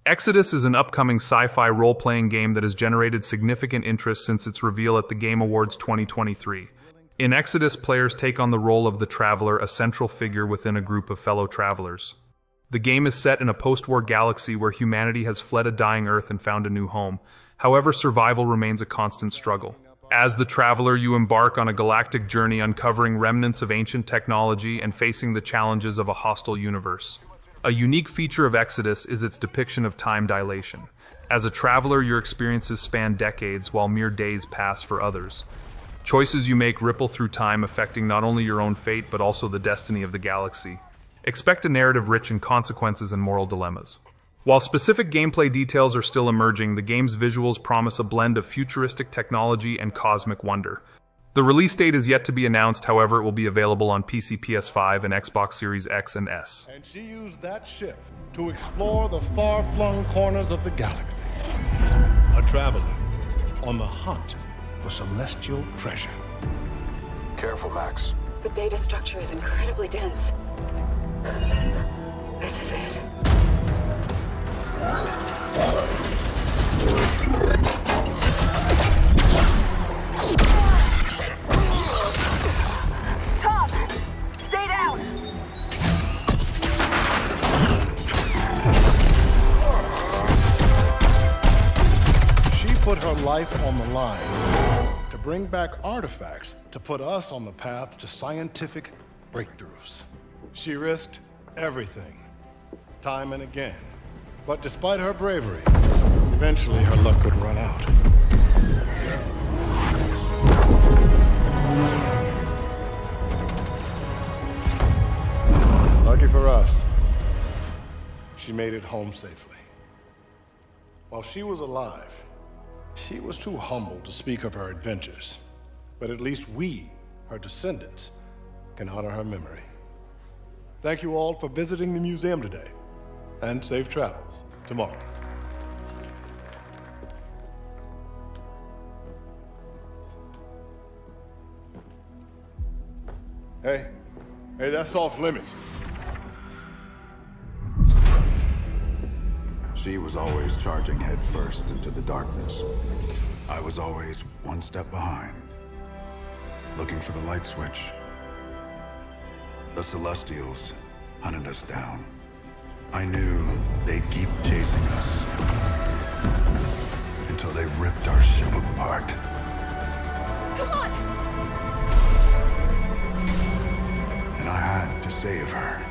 Exodus is an upcoming sci-fi role-playing game that has generated significant interest since its reveal at the Game Awards 2023. In Exodus, players take on the role of the Traveler, a central figure within a group of fellow travelers. The game is set in a post-war galaxy where humanity has fled a dying Earth and found a new home. However, survival remains a constant struggle. As the Traveler, you embark on a galactic journey, uncovering remnants of ancient technology and facing the challenges of a hostile universe. A unique feature of Exodus is its depiction of time dilation. As a traveler, your experiences span decades, while mere days pass for others. Choices you make ripple through time, affecting not only your own fate, but also the destiny of the galaxy. Expect a narrative rich in consequences and moral dilemmas. While specific gameplay details are still emerging, the game's visuals promise a blend of futuristic technology and cosmic wonder. The release date is yet to be announced, however it will be available on PC, PS5, and Xbox Series X and S. And she used that ship to explore the far-flung corners of the galaxy. A traveler on the hunt for celestial treasure. Careful, Max. The data structure is incredibly dense. This is it. Tom! Stay down! She put her life on the line to bring back artifacts to put us on the path to scientific breakthroughs. She risked everything, time and again. But despite her bravery, eventually her luck could run out. Lucky for us, she made it home safely. While she was alive, she was too humble to speak of her adventures. But at least we, her descendants, can honor her memory. Thank you all for visiting the museum today, and safe travels tomorrow. Hey, that's off limits. She was always charging headfirst into the darkness. I was always one step behind, looking for the light switch. The Celestials hunted us down. I knew they'd keep chasing us until they ripped our ship apart. Come on! And I had to save her.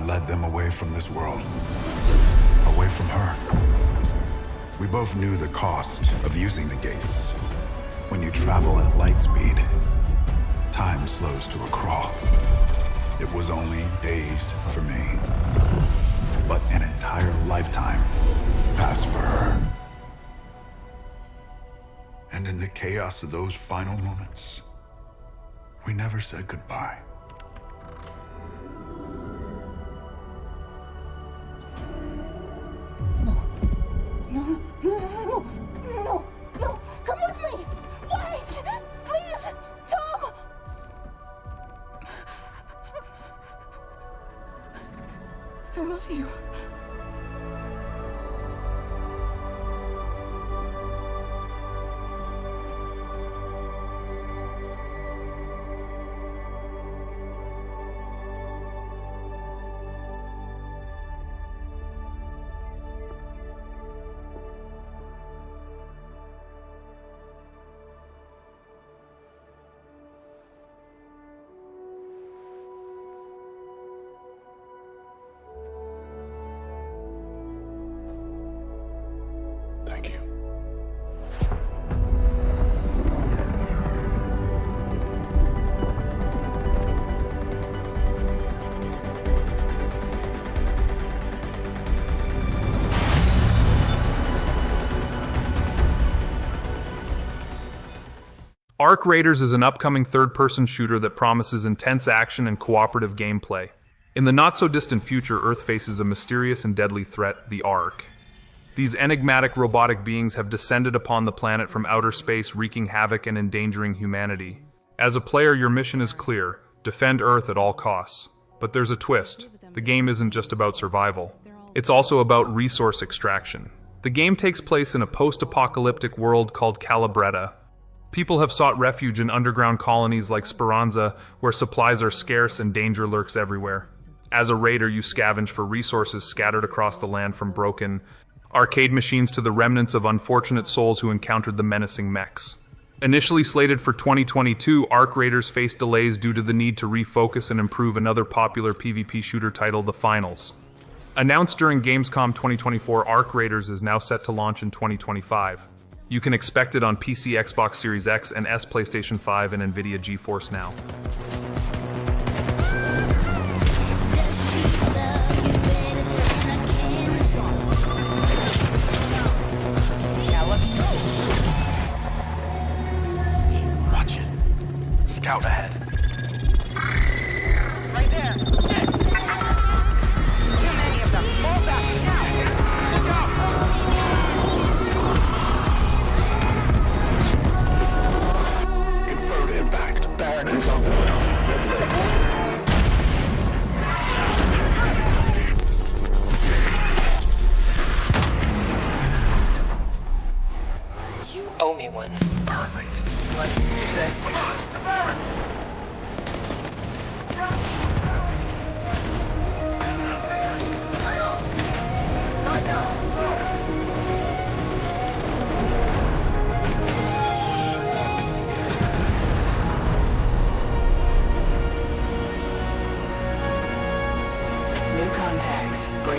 Led them away from this world, away from her. We both knew the cost of using the gates. When you travel at light speed, time slows to a crawl. It was only days for me, but an entire lifetime passed for her. And in the chaos of those final moments, we never said goodbye. No, come with me! Wait! Please! Tom! I love you. Thank you. Arc Raiders is an upcoming third-person shooter that promises intense action and cooperative gameplay. In the not-so-distant future, Earth faces a mysterious and deadly threat, the Ark. These enigmatic robotic beings have descended upon the planet from outer space, wreaking havoc and endangering humanity. As a player, your mission is clear: defend Earth at all costs. But there's a twist. The game isn't just about survival. It's also about resource extraction. The game takes place in a post-apocalyptic world called Calabretta. People have sought refuge in underground colonies like Speranza, where supplies are scarce and danger lurks everywhere. As a raider, you scavenge for resources scattered across the land, from broken arcade machines to the remnants of unfortunate souls who encountered the menacing mechs. Initially slated for 2022, Arc Raiders faced delays due to the need to refocus and improve another popular PvP shooter title, The Finals. Announced during Gamescom 2024, Arc Raiders is now set to launch in 2025. You can expect it on PC, Xbox Series X and S, PlayStation 5, and Nvidia GeForce Now.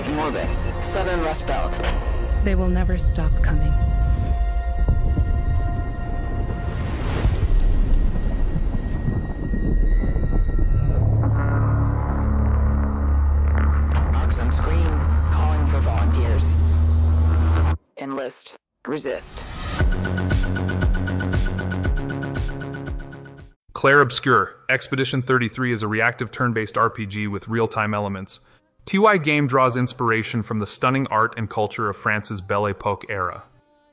In orbit, southern Rust Belt. They will never stop coming. Marks on screen, calling for volunteers. Enlist. Resist. Clair Obscur, Expedition 33 is a reactive turn-based RPG with real-time elements. TY game draws inspiration from the stunning art and culture of France's Belle Époque era.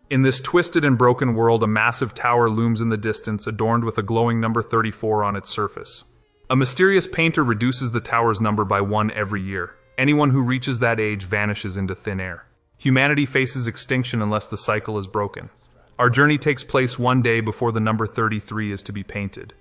In this twisted and broken world, a massive tower looms in the distance, adorned with a glowing number 34 on its surface. A mysterious painter reduces the tower's number by 1 every year. Anyone who reaches that age vanishes into thin air. Humanity faces extinction unless the cycle is broken. Our journey takes place one day before the number 33 is to be painted.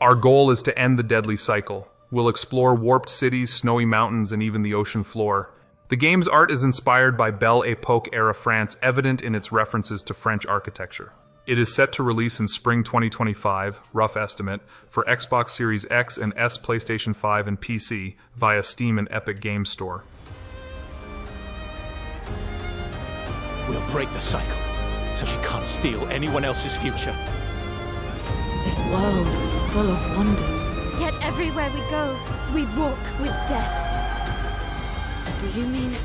Our goal is to end the deadly cycle. We'll explore warped cities, snowy mountains, and even the ocean floor. The game's art is inspired by Belle Époque era France, evident in its references to French architecture. It is set to release in spring 2025, rough estimate, for Xbox Series X and S, PlayStation 5, and PC via Steam and Epic Games Store. We'll break the cycle, so she can't steal anyone else's future. This world is full of wonders. Yet everywhere we go, we walk with death. Do you mean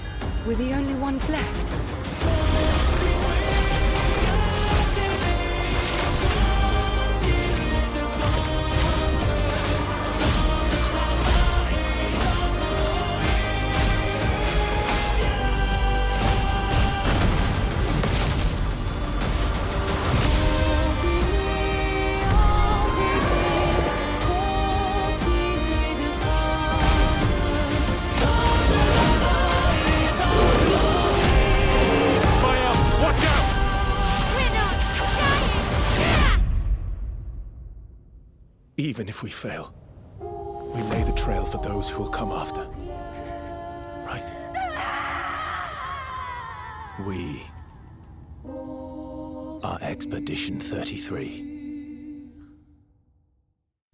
we're the only ones left? Even if we fail, we lay the trail for those who will come after. Right? We are Expedition 33.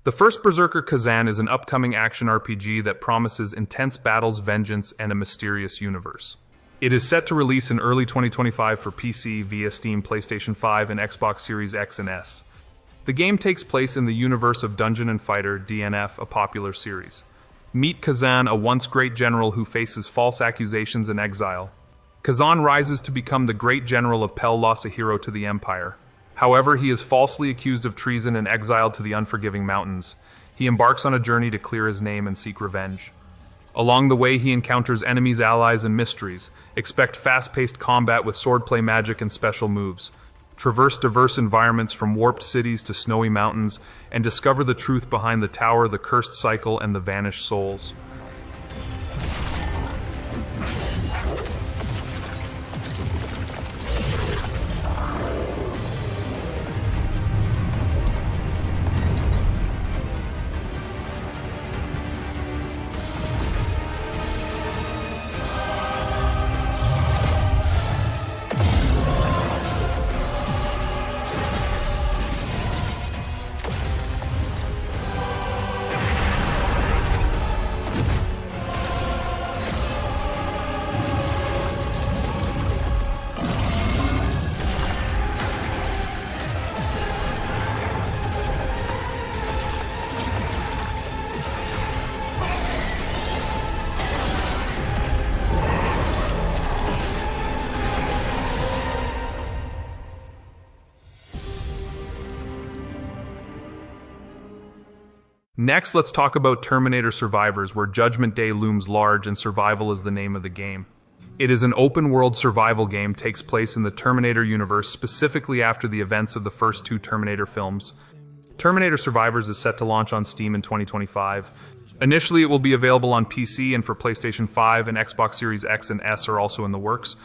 The first Berserker Khazan is an upcoming action RPG that promises intense battles, vengeance, and a mysterious universe. It is set to release in early 2025 for PC via Steam, PlayStation 5, and Xbox Series X and S. The game takes place in the universe of Dungeon & Fighter, DNF, a popular series. Meet Khazan, a once great general who faces false accusations and exile. Khazan rises to become the great general of Pel Los, a hero to the Empire. However, he is falsely accused of treason and exiled to the unforgiving mountains. He embarks on a journey to clear his name and seek revenge. Along the way, he encounters enemies, allies, and mysteries. Expect fast-paced combat with swordplay, magic, and special moves. Traverse diverse environments from warped cities to snowy mountains, and discover the truth behind the tower, the cursed cycle, and the vanished souls. Next, let's talk about Terminator Survivors, where Judgment Day looms large and survival is the name of the game. It is an open-world survival game, takes place in the Terminator universe, specifically after the events of the first 2 Terminator films. Terminator Survivors is set to launch on Steam in 2025. Initially, it will be available on PC and for PlayStation 5, and Xbox Series X and S are also in the works.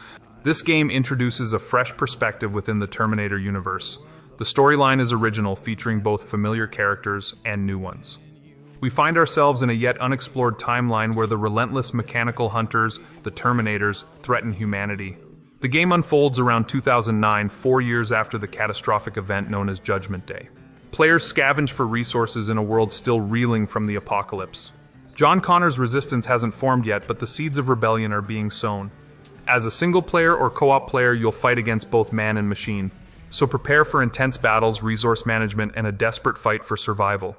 This game introduces a fresh perspective within the Terminator universe. The storyline is original, featuring both familiar characters and new ones. We find ourselves in a yet unexplored timeline where the relentless mechanical hunters, the Terminators, threaten humanity. The game unfolds around 2009, 4 years after the catastrophic event known as Judgment Day. Players scavenge for resources in a world still reeling from the apocalypse. John Connor's resistance hasn't formed yet, but the seeds of rebellion are being sown. As a single player or co-op player, you'll fight against both man and machine. So prepare for intense battles, resource management, and a desperate fight for survival.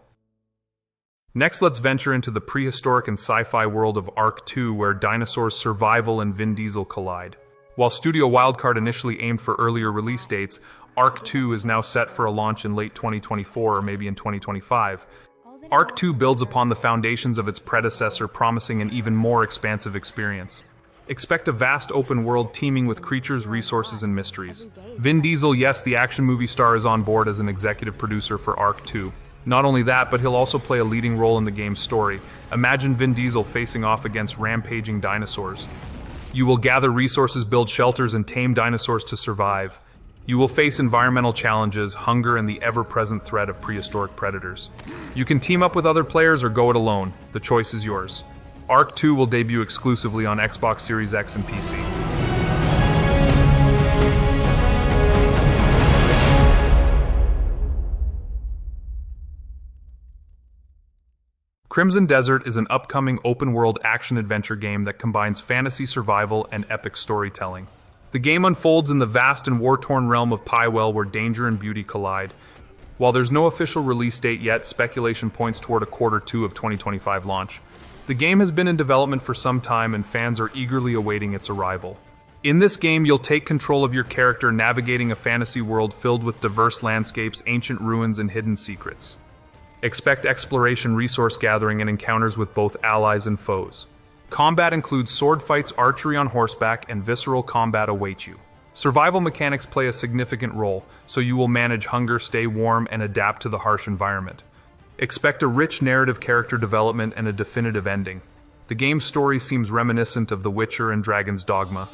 Next, let's venture into the prehistoric and sci-fi world of Ark 2, where dinosaurs, survival, and Vin Diesel collide. While Studio Wildcard initially aimed for earlier release dates, Ark 2 is now set for a launch in late 2024 or maybe in 2025. Ark 2 builds upon the foundations of its predecessor, promising an even more expansive experience. Expect a vast open world teeming with creatures, resources, and mysteries. Vin Diesel, yes, the action movie star, is on board as an executive producer for Ark 2. Not only that, but he'll also play a leading role in the game's story. Imagine Vin Diesel facing off against rampaging dinosaurs. You will gather resources, build shelters, and tame dinosaurs to survive. You will face environmental challenges, hunger, and the ever-present threat of prehistoric predators. You can team up with other players or go it alone. The choice is yours. Ark 2 will debut exclusively on Xbox Series X and PC. Crimson Desert is an upcoming open-world action-adventure game that combines fantasy survival and epic storytelling. The game unfolds in the vast and war-torn realm of Pywell, where danger and beauty collide. While there's no official release date yet, speculation points toward a Q2 of 2025 launch. The game has been in development for some time, and fans are eagerly awaiting its arrival. In this game, you'll take control of your character, navigating a fantasy world filled with diverse landscapes, ancient ruins, and hidden secrets. Expect exploration, resource gathering, and encounters with both allies and foes. Combat includes sword fights, archery on horseback, and visceral combat await you. Survival mechanics play a significant role, so you will manage hunger, stay warm, and adapt to the harsh environment. Expect a rich narrative, character development, and a definitive ending. The game's story seems reminiscent of The Witcher and Dragon's Dogma.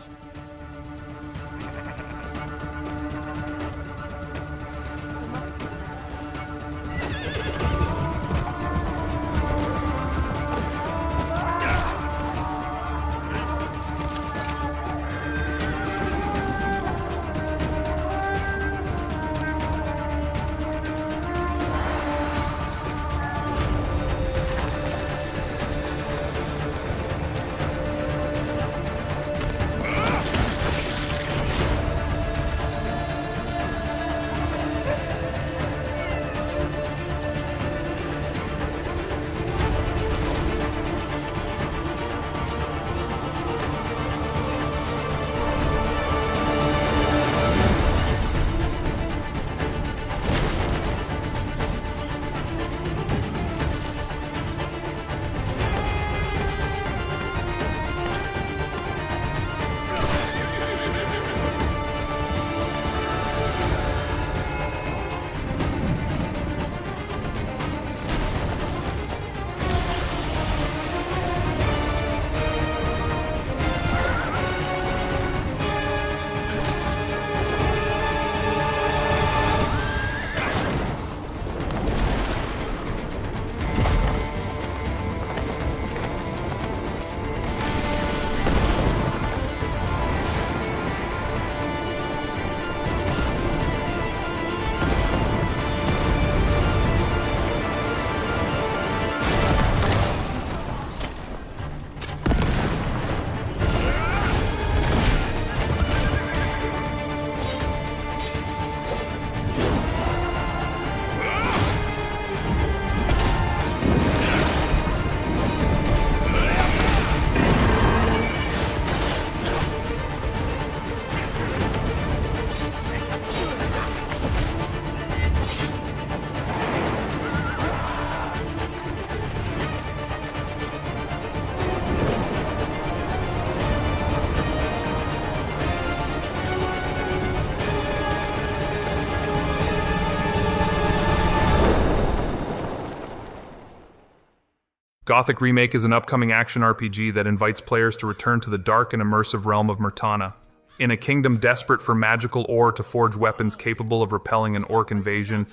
Gothic Remake is an upcoming action RPG that invites players to return to the dark and immersive realm of Myrtana. In a kingdom desperate for magical ore to forge weapons capable of repelling an orc invasion,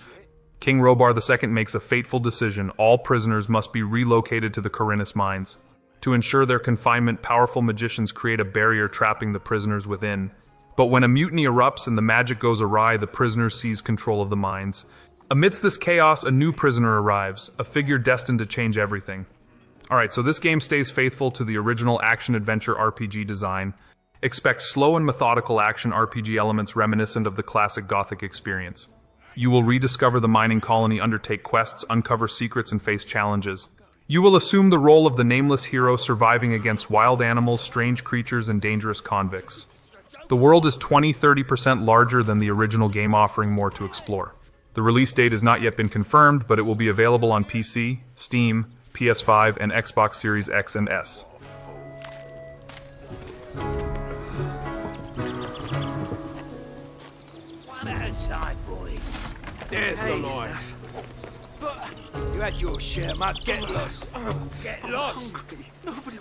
King Robar II makes a fateful decision. All prisoners must be relocated to the Corinus mines. To ensure their confinement, powerful magicians create a barrier trapping the prisoners within. But when a mutiny erupts and the magic goes awry, the prisoners seize control of the mines. Amidst this chaos, a new prisoner arrives, a figure destined to change everything. Alright, so this game stays faithful to the original action-adventure RPG design. Expect slow and methodical action RPG elements reminiscent of the classic Gothic experience. You will rediscover the mining colony, undertake quests, uncover secrets, and face challenges. You will assume the role of the nameless hero surviving against wild animals, strange creatures, and dangerous convicts. The world is 20–30% larger than the original game, offering more to explore. The release date has not yet been confirmed, but it will be available on PC, Steam, PS5, and Xbox Series X and S. One outside, boys. There's the life. You had your share, mate. Get lost. Get lost. Nobody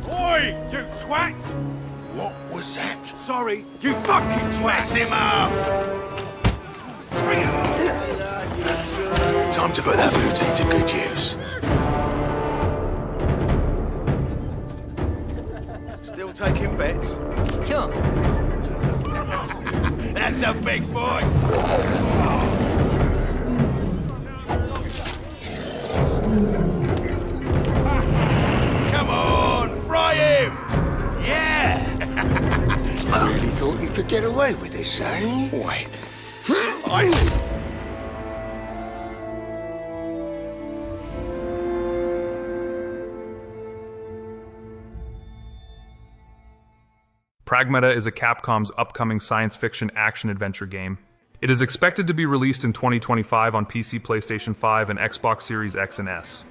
Oi, you twats! What was that? Sorry, you fucking twats! Mess him up! Bring it on! Time to put that booty to good use. Still taking bets? Sure. That's a big boy! Come on, fry him! Yeah! I really thought you could get away with this, eh? Wait. Pragmata is a Capcom's upcoming science fiction action-adventure game. It is expected to be released in 2025 on PC, PlayStation 5, and Xbox Series X and S.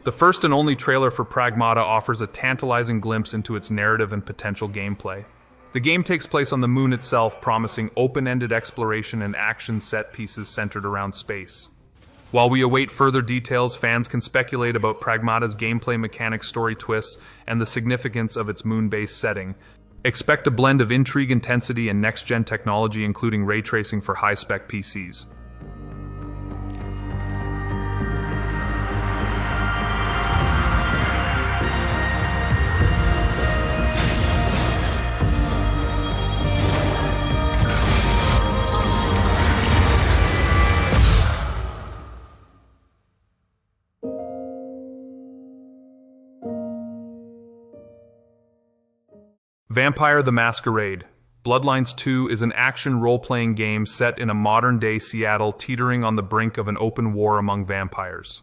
The first and only trailer for Pragmata offers a tantalizing glimpse into its narrative and potential gameplay. The game takes place on the moon itself, promising open-ended exploration and action set pieces centered around space. While we await further details, fans can speculate about Pragmata's gameplay mechanics, story twists, and the significance of its moon-based setting. Expect a blend of intrigue, intensity, and next-gen technology, including ray tracing for high-spec PCs. Vampire the Masquerade. Bloodlines 2 is an action role-playing game set in a modern-day Seattle, teetering on the brink of an open war among vampires.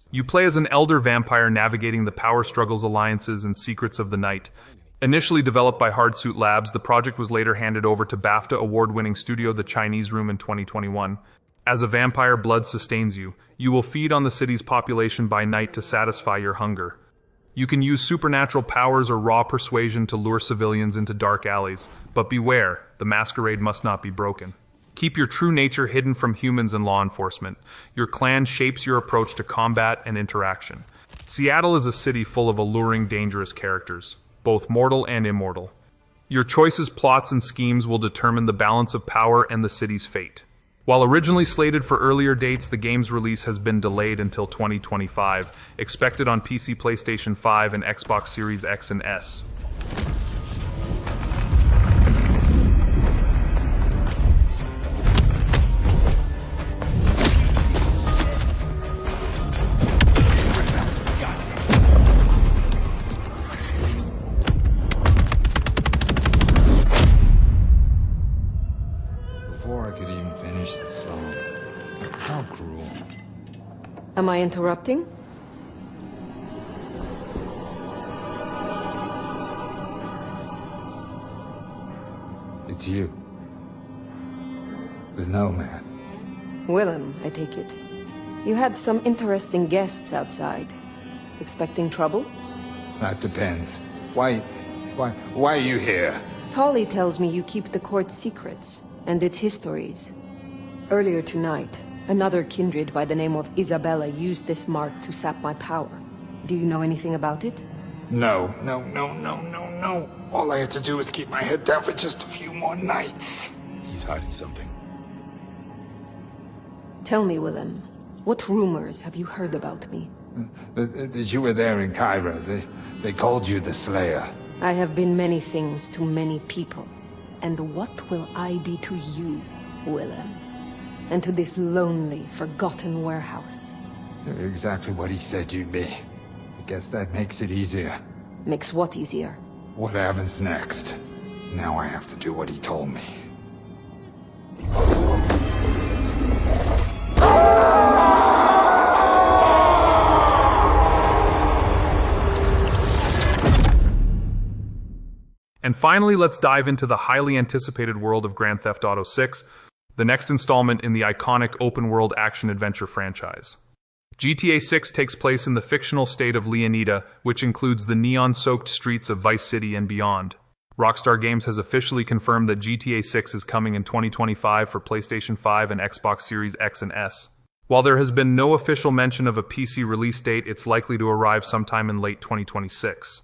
You play as an elder vampire navigating the power struggles, alliances, and secrets of the night. Initially developed by Hardsuit Labs, the project was later handed over to BAFTA award-winning studio The Chinese Room in 2021. As a vampire, blood sustains you. You will feed on the city's population by night to satisfy your hunger. You can use supernatural powers or raw persuasion to lure civilians into dark alleys, but beware, the masquerade must not be broken. Keep your true nature hidden from humans and law enforcement. Your clan shapes your approach to combat and interaction. Seattle is a city full of alluring, dangerous characters, both mortal and immortal. Your choices, plots, and schemes will determine the balance of power and the city's fate. While originally slated for earlier dates, the game's release has been delayed until 2025, expected on PC, PlayStation 5, and Xbox Series X and S. Am I interrupting? It's you. The Nomad. Willem, I take it. You had some interesting guests outside. Expecting trouble? That depends. Why are you here? Polly tells me you keep the court's secrets and its histories. Earlier tonight, another kindred by the name of Isabella used this mark to sap my power. Do you know anything about it? No. All I had to do was keep my head down for just a few more nights. He's hiding something. Tell me, Willem, what rumors have you heard about me? That you were there in Cairo. They called you the Slayer. I have been many things to many people. And what will I be to you, Willem? and to this lonely, forgotten warehouse. You're exactly what he said you'd be. I guess that makes it easier. Makes what easier? What happens next? Now I have to do what he told me. And finally, let's dive into the highly anticipated world of Grand Theft Auto 6, the next installment in the iconic open-world action-adventure franchise. GTA 6 takes place in the fictional state of Leonida, which includes the neon-soaked streets of Vice City and beyond. Rockstar Games has officially confirmed that GTA 6 is coming in 2025 for PlayStation 5 and Xbox Series X and S. While there has been no official mention of a PC release date, it's likely to arrive sometime in late 2026.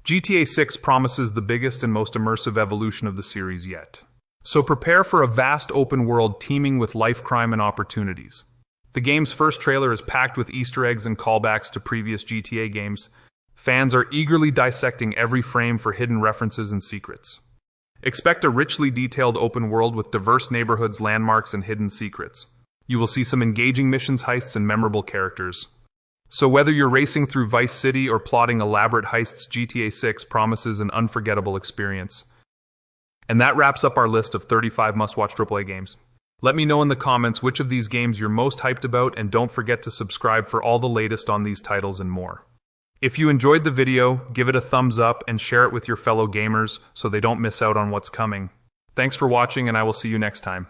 GTA 6 promises the biggest and most immersive evolution of the series yet. So prepare for a vast open world teeming with life, crime, and opportunities. The game's first trailer is packed with Easter eggs and callbacks to previous GTA games. Fans are eagerly dissecting every frame for hidden references and secrets. Expect a richly detailed open world with diverse neighborhoods, landmarks, and hidden secrets. You will see some engaging missions, heists, and memorable characters. So whether you're racing through Vice City or plotting elaborate heists, GTA 6 promises an unforgettable experience. And that wraps up our list of 35 must-watch AAA games. Let me know in the comments which of these games you're most hyped about, and don't forget to subscribe for all the latest on these titles and more. If you enjoyed the video, give it a thumbs up and share it with your fellow gamers so they don't miss out on what's coming. Thanks for watching, and I will see you next time.